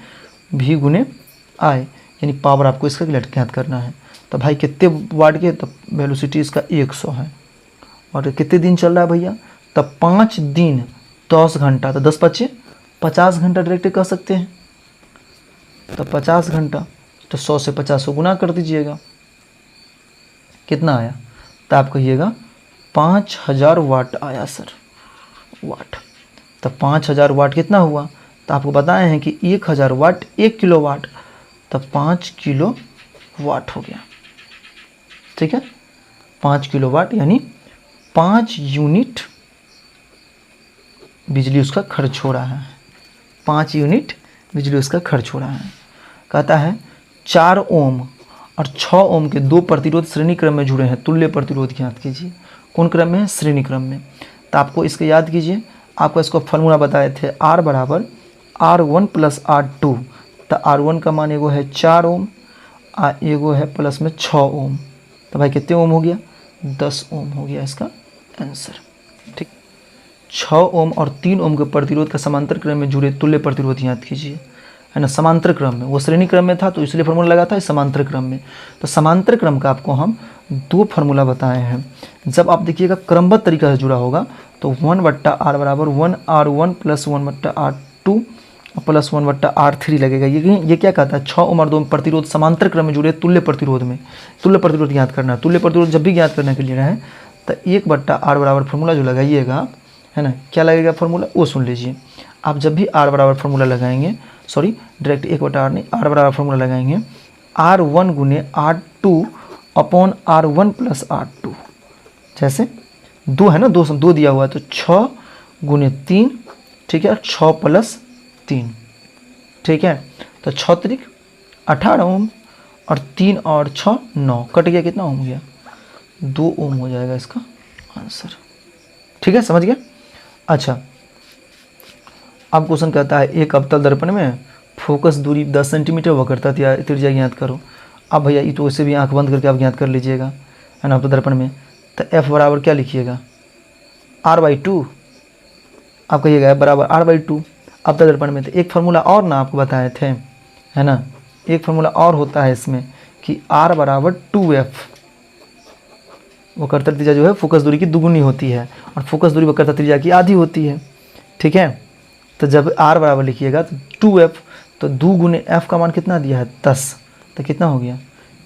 V गुने I, यानी पावर आपको इसका ज्ञात करना है। तो भाई कितने वाट के, तो वेलोसिटी इसका 100 है, और कितने दिन चल रहा है भैया, तब 5 दिन 10 घंटा, तो 10 × 5 = 50 घंटा डायरेक्ट कह सकते हैं। तो 50 घंटा, तो 100 से 50 को गुना कर दीजिएगा, कितना आया, तो आप कहिएगा 5000 वाट आया सर, वाट। तो 5000 वाट कितना हुआ, तो आपको बताए हैं कि 1000 वाट 1 किलो वाट, तब 5 किलो वाट हो गया, ठीक है। 5 किलो वाट यानी 5 यूनिट बिजली उसका खर्च हो रहा है, 5 यूनिट बिजली उसका खर्च हो रहा है। कहता है 4 ओम और 6 ओम के 2 प्रतिरोध श्रेणी क्रम में जुड़े हैं, तुल्य प्रतिरोध ज्ञात कीजिए। कौन क्रम में है, श्रेणी क्रम में। तो आपको इसके याद कीजिए, आपको इसको फॉर्मूला बताए थे, R बराबर R1 + R2। तो R1 का मान एगो है 4 ओम, एगो है प्लस में 6 ओम, तो भाई कितने ओम हो गया, 10 ओम हो गया इसका आंसर, ठीक। 6 ओम और 3 ओम के प्रतिरोध का समांतर क्रम में जुड़े तुल्य प्रतिरोध याद कीजिए, है ना, समांतर क्रम में। वो श्रेणी क्रम में था तो इसलिए फार्मूला लगा था समांतर क्रम में। तो समांतर क्रम का आपको हम 2 फार्मूला बताए हैं। जब आप देखिएगा क्रमबद्ध तरीका से जुड़ा होगा तो 1/R बराबर 1R1 + 1/R2 और +1/R3 लगेगा। ये क्या कहता है, 6 ओम और 2 प्रतिरोध समांतर क्रम में जुड़े तुल्य प्रतिरोध में। तुल्य प्रतिरोध ज्ञात करना है। तुल्य प्रतिरोध जब भी ज्ञात करने के लिए है तो 1/R बराबर फॉर्मूला जो लगाइएगा, है ना, क्या लगेगा फॉर्मूला वो सुन लीजिए। आप जब भी R बराबर फॉर्मूला लगाएंगे, सॉरी डायरेक्ट 1/R नहीं, R बराबर फॉर्मूला लगाएंगे, R1 गुने R2 अपॉन R1 + R2। जैसे 2 है ना, 2 दिया हुआ है तो 6 गुने 3, ठीक है, 6 + 3, ठीक है। तो 6 त्रिक 18 ओम और 3 और 6 9, कट गया, कितना ओम हो गया, 2 ओम हो जाएगा इसका आंसर। ठीक है, समझ गया। अच्छा, अब क्वेश्चन कहता है एक अवतल दर्पण में फोकस दूरी 10 सेंटीमीटर वक्रता त्रिज्या ज्ञात करो। अब भैया ये तो वैसे भी आंख बंद करके आप ज्ञात कर लीजिएगा, है ना, अवतल दर्पण में। तो F बराबर क्या लिखिएगा, R/2। आप कहिएगा F बराबर R/2 अवतल दर्पण में। तो एक फार्मूला और ना आपको बताए थे, है ना, एक फार्मूला और होता है इसमें कि R बराबर 2F। वक्रता त्रिज्या जो है फोकस दूरी की दुगुनी होती है और फोकस दूरी वक्रता त्रिज्या की आधी होती है। ठीक है, तो जब R बराबर लिखिएगा तो 2F, तो 2 गुने F का मान कितना दिया है 10, तो कितना हो गया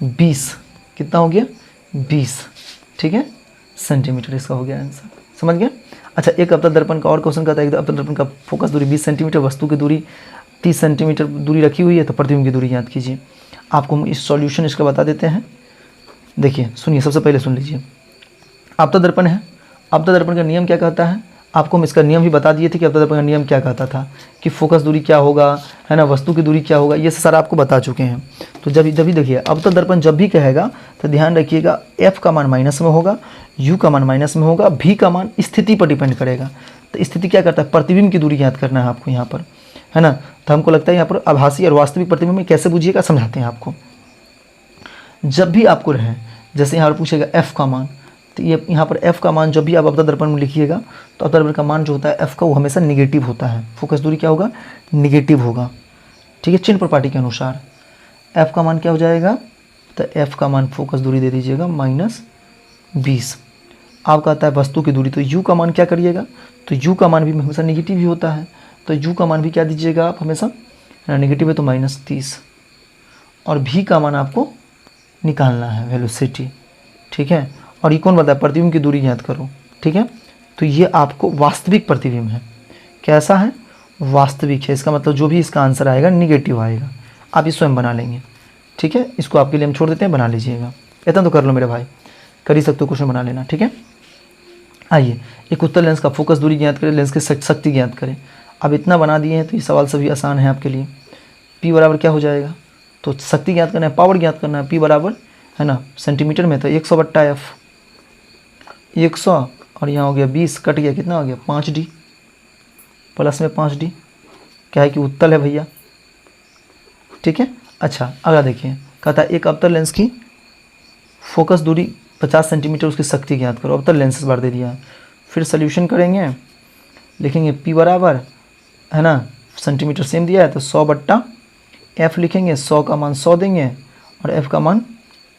20, कितना हो गया 20, ठीक है, सेंटीमीटर इसका हो गया आंसर। समझ गया। अच्छा, एक अवतल दर्पण का और क्वेश्चन कहता है कि अवतल दर्पण का फोकस दूरी 20 सेंटीमीटर, वस्तु की दूरी 30 सेंटीमीटर दूरी रखी हुई है, तो प्रतिबिंब की दूरी याद कीजिए। आपको हम इस सॉल्यूशन इसका बता देते हैं। देखिए सुनिए, सबसे पहले सुन लीजिए, अवतल दर्पण है, अवतल दर्पण का नियम क्या कहता है, आपको हम इसका नियम भी बता दिए थे कि अवतल दर्पण का नियम क्या कहता था, कि फोकस दूरी क्या होगा, है ना, वस्तु की दूरी क्या होगा, ये सारा आपको बता चुके हैं। तो जब भी देखिए अवतल दर्पण जब भी कहेगा तो ध्यान रखिएगा F का मान माइनस में होगा, U का मान माइनस में होगा, V का मान स्थिति पर डिपेंड करेगा। तो स्थिति क्या करता है, प्रतिबिंब की दूरी याद करना है आपको यहाँ पर, है ना। तो हमको लगता है यहाँ पर आभासी और वास्तविक प्रतिबिंब में कैसे बुझिएगा, समझाते हैं आपको। जब भी आपको रहे, जैसे यहाँ पर पूछेगा F का मान, तो ये यहाँ पर F का मान जब भी आप अवतल दर्पण में लिखिएगा तो अवतल दर्पण का मान जो होता है F का वो हमेशा निगेटिव होता है, फोकस दूरी क्या होगा, निगेटिव होगा। ठीक है, चिन्ह प्रपाटी के अनुसार F का मान क्या हो जाएगा, तो F का मान फोकस दूरी दे दीजिएगा -20। आप कहता है वस्तु की दूरी, तो U का मान क्या करिएगा, तो U का मान भी हमेशा निगेटिव ही होता है, तो U का मान भी क्या दीजिएगा आप हमेशा, निगेटिव है तो -30। और V का मान आपको निकालना है, वेलोसिटी। ठीक है, और ये कौन बताया, प्रतिबिंब की दूरी याद करो। ठीक है, तो ये आपको वास्तविक प्रतिबिंब है, कैसा है, वास्तविक है। इसका मतलब जो भी इसका आंसर आएगा निगेटिव आएगा, आप ये स्वयं बना लेंगे। ठीक है, इसको आपके लिए हम छोड़ देते हैं, बना लीजिएगा। इतना तो कर लो मेरे भाई, कर ही सकते हो, क्वेश्चन बना लेना। ठीक है, आइए एक उत्तल लेंस का फोकस दूरी ज्ञात करें, लेंस की शक्ति ज्ञात करें। अब इतना बना दिए हैं तो ये सवाल सभी आसान है आपके लिए। P बराबर क्या हो जाएगा, तो शक्ति ज्ञात करना है, पावर ज्ञात करना है। P बराबर, है ना, सेंटीमीटर में तो 100/F, 100 और यहाँ हो गया 20, कट गया, कितना हो गया 5D, प्लस में 5D, क्या है कि उत्तल है भैया। ठीक है, अच्छा अगला देखिए, कहता है एक अवतल लेंस की फोकस दूरी 50 सेंटीमीटर, उसकी शक्ति ज्ञात करो। अवतल लेंस इस बार दे दिया है, फिर सोल्यूशन करेंगे, लिखेंगे P बराबर, है ना, सेंटीमीटर सेम दिया है तो 100/F लिखेंगे, 100 का मान 100 देंगे और F का मान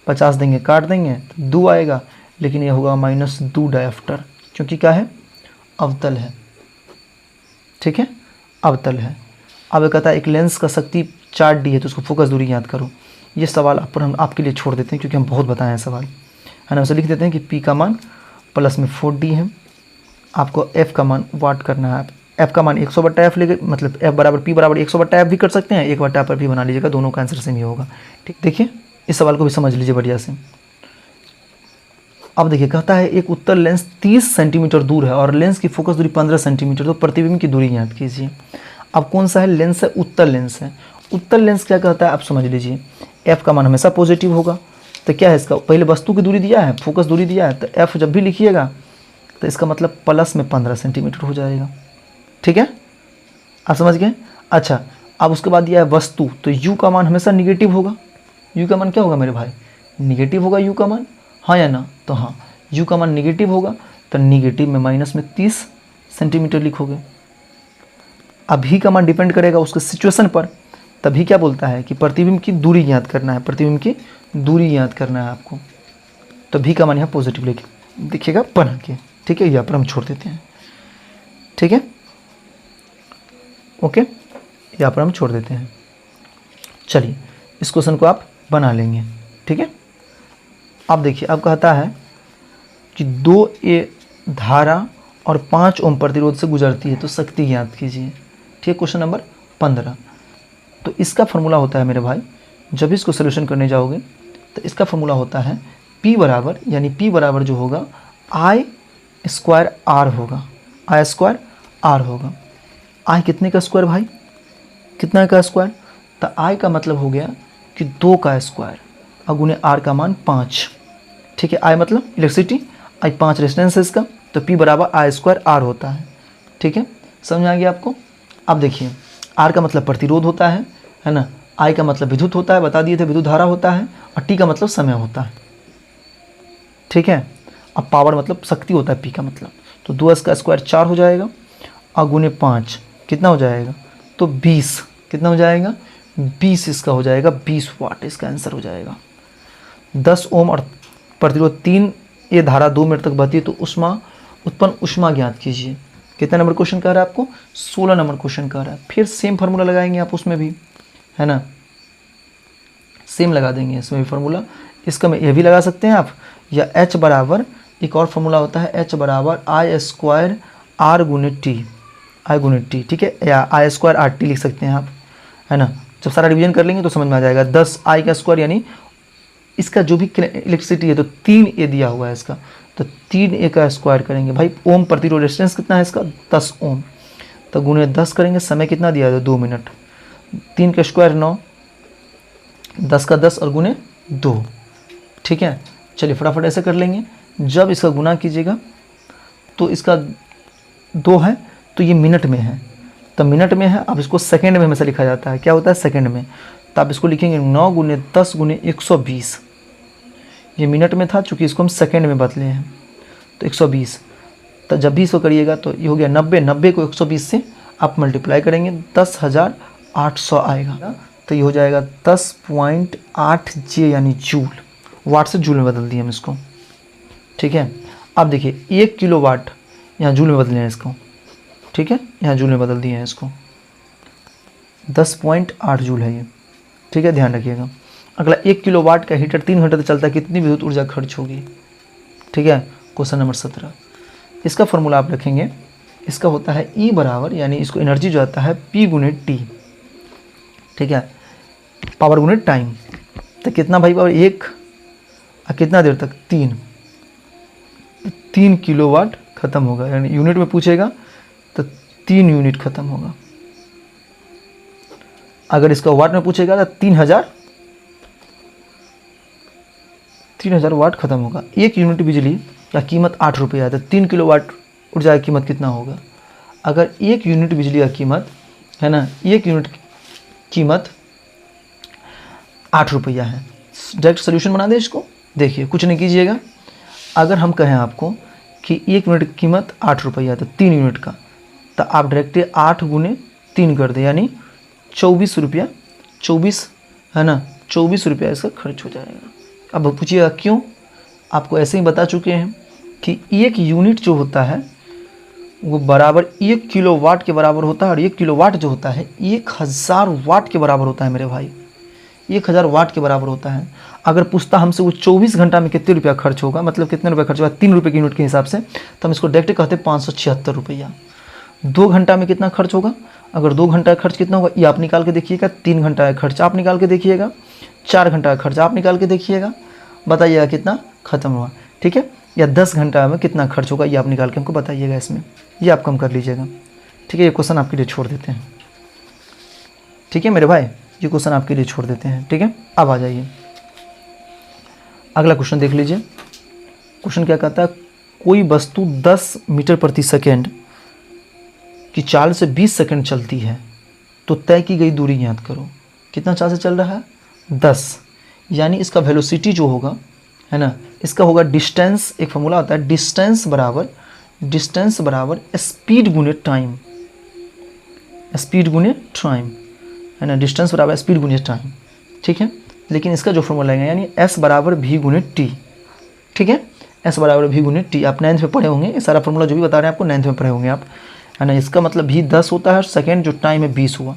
50 देंगे, काट देंगे तो 2 आएगा, लेकिन ये होगा -2 डायफ्टर, क्योंकि क्या है, अवतल है। ठीक है, अवतल है। अब ये कहता है एक लेंस का शक्ति 4D है तो उसको फोकस दूरी याद करो। ये सवाल आप पर हम आपके लिए छोड़ देते हैं क्योंकि हम बहुत बताए हैं सवाल, है ना। उसे लिख देते हैं कि P का मान प्लस में 4D है, आपको F का मान वाट करना है। F का मान 100/F लेके, मतलब F बराबर P बराबर 100/F भी कर सकते हैं, 1/F पर भी बना लीजिएगा, दोनों का आंसर सेम ही होगा। ठीक, देखिए इस सवाल को भी समझ लीजिए बढ़िया से। अब देखिए कहता है एक उत्तल लेंस 30 सेंटीमीटर दूर है और लेंस की फोकस दूरी 15 सेंटीमीटर, तो प्रतिबिंब की दूरी ज्ञात कीजिए। अब कौन सा है लेंस है, उत्तल लेंस है। उत्तल लेंस क्या कहता है आप समझ लीजिए, F का मान हमेशा पॉजिटिव होगा, तो क्या है इसका, पहले वस्तु की दूरी दिया है, फोकस दूरी दिया है, तो F जब भी लिखिएगा तो इसका मतलब प्लस में 15 सेंटीमीटर हो जाएगा। ठीक है, आप समझ गए। अच्छा, अब उसके बाद दिया है वस्तु, तो U का मान हमेशा निगेटिव होगा। U का मान क्या होगा मेरे भाई, निगेटिव होगा U का मान, हाँ या ना, तो हाँ U का मान निगेटिव होगा, तो निगेटिव में -30 सेंटीमीटर लिखोगे। अब V का मान डिपेंड करेगा उसके सिचुएशन पर, तभी क्या बोलता है कि प्रतिबिंब की दूरी ज्ञात करना है, प्रतिबिंब की दूरी ज्ञात करना है आपको, तो V का मान यहाँ पॉजिटिव लेके देखिएगा बना के। ठीक है, यहाँ पर हम छोड़ देते हैं। ठीक है, ओके, यहाँ पर हम छोड़ देते हैं। चलिए इस क्वेश्चन को आप बना लेंगे, ठीक है। अब देखिए, अब कहता है कि 2A धारा और 5 ओम प्रतिरोध से गुजरती है तो शक्ति ज्ञात कीजिए, ठीक है। Question number 15। तो इसका फॉर्मूला होता है मेरे भाई, जब इसको सोल्यूशन करने जाओगे तो इसका फॉर्मूला होता है P बराबर, यानी P बराबर जो होगा I स्क्वायर R होगा, I स्क्वायर R होगा। I कितने का स्क्वायर भाई, कितना का स्क्वायर, तो I का मतलब हो गया कि 2 का स्क्वायर और गुने R का मान 5, ठीक है। I मतलब इलेक्ट्रिसिटी, I 5 रेजिस्टेंस है इसका, तो P बराबर I स्क्वायर R होता है, ठीक है। समझ आ गया आपको। अब देखिए, R का मतलब प्रतिरोध होता है ना, I का मतलब विद्युत होता है, बता दिए थे विद्युत धारा होता है, और T का मतलब समय होता है, ठीक है। अब पावर मतलब शक्ति होता है P का मतलब, तो 2S का स्क्वायर 4 हो जाएगा और गुने 5 कितना हो जाएगा, तो 20, कितना हो जाएगा 20, इसका हो जाएगा 20 वाट, इसका आंसर हो जाएगा। 10 ओम और प्रतिरोध 3, ये धारा 2 मिनट तक बहती है तो उष्मा उत्पन्न उष्मा ज्ञात कीजिए। कितना नंबर क्वेश्चन कह रहा है आपको, 16 नंबर क्वेश्चन कह रहा है। फिर सेम फार्मूला लगाएंगे आप उसमें भी, है ना, सेम लगा देंगे इसमें भी फार्मूला। इसका में ये भी लगा सकते हैं आप, या H बराबर, एक और फार्मूला होता है H बराबर I स्क्वायर R गुने टी, I गुने टी, ठीक है, या I स्क्वायर RT लिख सकते हैं आप, है ना। जब सारा रिवीजन कर लेंगे तो समझ में आ जाएगा। 10 I का स्क्वायर, यानी इसका जो भी इलेक्ट्रिसिटी है तो 3A दिया हुआ है इसका, तो 3A का स्क्वायर करेंगे भाई। ओम प्रतिरोध रेजिस्टेंस कितना है इसका, 10 ओम, तो गुने 10 करेंगे। समय कितना दिया है, 2 मिनट। 3 का स्क्वायर 9, 10 का 10 और गुने 2, ठीक है। चलिए फटाफट ऐसे कर लेंगे। जब इसका गुना कीजिएगा तो इसका 2 है तो ये मिनट में है, तो मिनट में है। अब इसको सेकंड में हमेशा लिखा जाता है, क्या होता है सेकंड में, तो आप इसको लिखेंगे 9 गुने 10 गुने 120। ये मिनट में था, चूँकि इसको हम सेकंड में बदले हैं तो 120। तो जब भी इसको करिएगा तो ये हो गया 90, 90 को 120 से आप मल्टीप्लाई करेंगे 10,800 आएगा, तो ये हो जाएगा 10.8 J यानी जूल। वाट से जूल में बदल दिए हम इसको, ठीक है। अब देखिए 1 किलोवाट यहाँ जूल में बदले हैं इसको, ठीक है, यहाँ जूल में बदल दिए हैं इसको, 10.8 जूल है ये, ठीक है, ध्यान रखिएगा। अगला 1 किलोवाट का हीटर 3 घंटे तक चलता है, कितनी विद्युत ऊर्जा खर्च होगी, ठीक है। Question number 17। इसका फॉर्मूला आप रखेंगे, इसका होता है E बराबर, यानी इसको एनर्जी जो आता है P गुने T, ठीक है, पावर गुने टाइम। तो कितना भाई पावर 1, कितना देर तक 3 किलोवाट खत्म होगा, यानी यूनिट में पूछेगा तो 3 यूनिट खत्म होगा। अगर इसका वाट में पूछेगा तो 3000 वाट खत्म होगा। 1 यूनिट बिजली का कीमत 8 रुपये है, तो 3 किलोवाट ऊर्जा की कीमत कितना होगा। अगर 1 यूनिट बिजली का कीमत है ना, 1 यूनिट कीमत 8 रुपया है। डायरेक्ट सोल्यूशन बना दें इसको। देखिए कुछ नहीं कीजिएगा, अगर हम कहें आपको कि 1 यूनिट की कीमत 8 रुपया है तो 3 यूनिट का, तो आप डायरेक्ट 8 गुने 3 कर दें, यानी 24 रुपया, 24 है ना, 24 रुपया इसका खर्च हो जाएगा। अब पूछिएगा क्यों, आपको ऐसे ही बता चुके हैं कि 1 यूनिट जो होता है वो बराबर 1 किलोवाट के बराबर होता है, और 1 किलोवाट जो होता है 1000 वाट के बराबर होता है मेरे भाई, 1000 वाट के बराबर होता है। अगर पूछता हमसे वो 24 घंटा में कितने रुपया खर्च होगा, मतलब कितने रुपया खर्च होगा 3 रुपये की यूनिट के हिसाब से, तो हम इसको डायरेक्ट कहते हैं 576 रुपया। 2 घंटा में कितना खर्च होगा, अगर 2 घंटा का खर्च कितना होगा ये आप निकाल के देखिएगा, 3 घंटा का खर्च आप निकाल के देखिएगा, 4 घंटा का खर्च आप निकाल के देखिएगा, बताइएगा कितना खत्म हुआ, ठीक है। या 10 घंटा में कितना खर्च होगा ये आप निकाल के हमको बताइएगा, इसमें ये आप कम कर लीजिएगा, ठीक है। ये क्वेश्चन आपके लिए छोड़ देते हैं, ठीक है मेरे भाई, ये क्वेश्चन आपके लिए छोड़ देते हैं, ठीक है। अब आ जाइए अगला क्वेश्चन देख लीजिए। क्वेश्चन क्या कहता है, कोई वस्तु 10 मीटर प्रति सेकेंड की चाल से 20 सेकंड चलती है तो तय की गई दूरी ज्ञात करो। कितना चाल से चल रहा है, 10, यानी इसका वेलोसिटी जो होगा है ना, इसका होगा डिस्टेंस। एक फॉर्मूला होता है डिस्टेंस बराबर स्पीड गुने टाइम, स्पीड गुने टाइम, है ना, डिस्टेंस बराबर स्पीड गुने टाइम, ठीक है। लेकिन इसका जो फॉर्मूला है यानी S बराबर V गुने टी, ठीक है, S बराबर V गुने टी। आप 9th में पढ़े होंगे, ये सारा फॉर्मूला जो भी बता रहे हैं आपको 9th में पढ़े होंगे आप, है ना। इसका मतलब V 10 होता है और सेकेंड जो टाइम है 20 हुआ,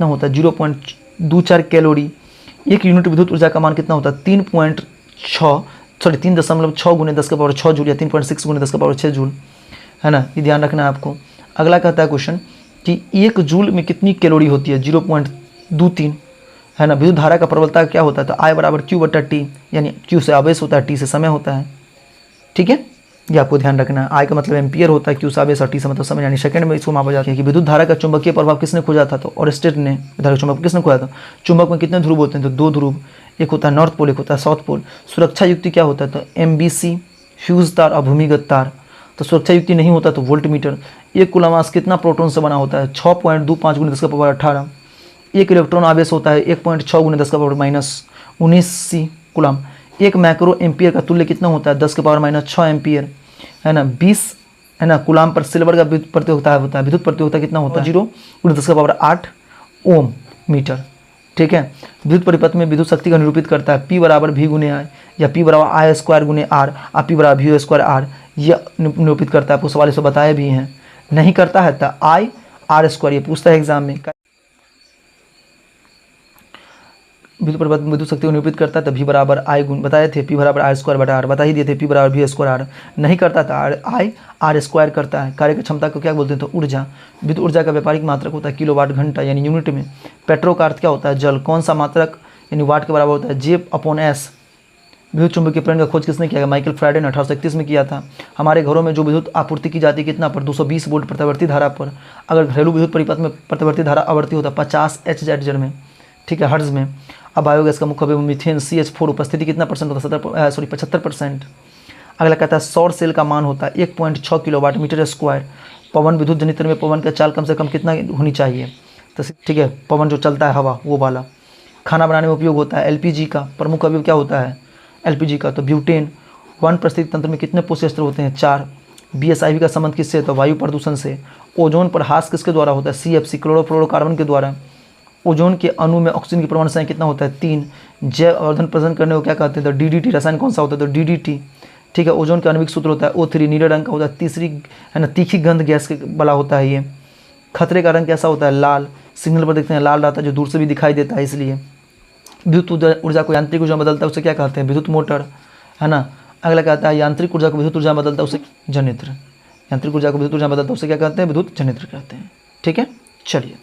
कितना होता है 0.24 कैलोरी। 1 यूनिट विद्युत ऊर्जा का मान कितना होता है 3.6 गुने 10 का पावर 6 जूल या 3.6 गुने 10 का पावर 6 जूल, है ना, ये ध्यान रखना है आपको। अगला कहता है क्वेश्चन कि 1 जूल में कितनी कैलोरी होती है 0.23, है ना। विद्युत धारा का प्रबलता क्या होता है तो I बराबर Q/T, यानी Q से आवेश होता है, T से समय होता है, ठीक है, ये आपको ध्यान रखना है। I का मतलब एम्पियर होता है, Q से आवेश और T से मतलब समय, यानी सेकंड में इसको मापा जाता है। कि विद्युत धारा का चुंबकीय प्रभाव किसने खोजा था तो ऑरेस्टेड ने। धारा चुंबक किसने खोजा था, चुंबक में कितने ध्रुव होते हैं तो 2 ध्रुव, एक होता है नॉर्थ पोल, एक होता है साउथ पोल। सुरक्षा युक्ति क्या होता है तो MBC, फ्यूज तार और भूमिगत तार। तो सुरक्षा युक्ति नहीं होता तो वोल्ट मीटर। एक कूलम कितना प्रोटॉन से बना होता है 6.25 गुने 10 का पावर 18। एक इलेक्ट्रॉन आवेश होता है 1.6 गुने 10 का पावर -19 कूलम। एक माइक्रो एम्पियर का तुल्य कितना होता है 10 के पावर -6 एम्पियर, है ना। 20, है ना, कूलम पर सिल्वर का विद्युत प्रतियोगिता होता है, विद्युत प्रतियोगिता कितना होता है 0 गुने 10 का पावर 8 ओम मीटर, ठीक है। विद्युत परिपथ में विद्युत शक्ति का निरूपित करता है P बराबर V गुने I या P बराबर I स्क्वायर गुने R और P बराबर V स्क्वायर R, यह निरूपित करता है। आपको सवाल इसको बताए भी हैं, नहीं करता है तो I R स्क्वायर, ये पूछता है एग्जाम में। विद्युत परिपथ में विद्युत शक्ति को निरूपित करता है तो V बराबर I गुण, बताए थे P बराबर I स्क्वायर बटा R, बता ही दिए थे P बराबर V स्क्वायर R। नहीं करता था I R स्क्वायर करता है। कार्य की क्षमता को क्या बोलते हैं तो ऊर्जा। विद्युत ऊर्जा का व्यापारिक मात्रक होता है किलोवाट घंटा, यानी यूनिट में। पेट्रो का अर्थ क्या होता है जल। कौन सा मात्रक यानी वाट के बराबर होता है J/S, विद्युत चुंबकीय प्रेरण का खोज किसने किया? माइकल फैराडे ने 1831 में किया था। हमारे घरों में जो विद्युत आपूर्ति की जाती है कितना पर? 220 वोल्ट प्रतिवर्ती धारा पर। अगर घरेलू विद्युत परिपथ में प्रतिवर्ती धारा आवर्ती होता 50 HZ में, ठीक है, हर्ट्ज में। अब बायोगैस का मुख्य अवयव मीथेन CH4 उपस्थिति कितना परसेंट होता है? 75%। अगला कहता है सौर सेल का मान होता है 1.6 किलोवाट मीटर स्क्वायर। पवन विद्युत जनित्र में पवन का चाल कम से कम कितना होनी चाहिए? तो ठीक है, पवन जो चलता है हवा वो वाला। खाना बनाने में उपयोग होता है LPG का प्रमुख अवयव क्या होता है? LPG का तो ब्यूटेन। वन परिस्थिति तंत्र में कितने पोषक स्तर होते हैं? 4। BSIB का संबंध किससे है? तो वायु प्रदूषण से। ओजोन पर ह्रास किसके द्वारा होता है? CFC क्लोरोफ्लोरोकार्बन के द्वारा। ओजोन के अणु में ऑक्सीजन की परमाणु संख्या कितना होता है? 3। जैव अवरोधन प्रदान करने को क्या कहते हैं? तो DDT। रसायन कौन सा होता है? तो DDT। ठीक है, ओजोन का आणविक सूत्र होता है O3। नीले रंग का होता है, तीसरी है ना, तीखी गंध गैस के वाला होता है ये। खतरे का रंग कैसा होता है? लाल। सिग्नल पर देखते हैं लाल रहता है, जो दूर से भी दिखाई देता है इसलिए। विद्युत ऊर्जा को यांत्रिक ऊर्जा में बदलता है उसे क्या कहते हैं? विद्युत मोटर, है ना। अगला कहता है यांत्रिक ऊर्जा को विद्युत ऊर्जा में बदलता है उसे जनित्र। यांत्रिक ऊर्जा को विद्युत ऊर्जा में बदलता है उसे क्या कहते हैं? विद्युत जनित्र कहते हैं। ठीक है, चलिए।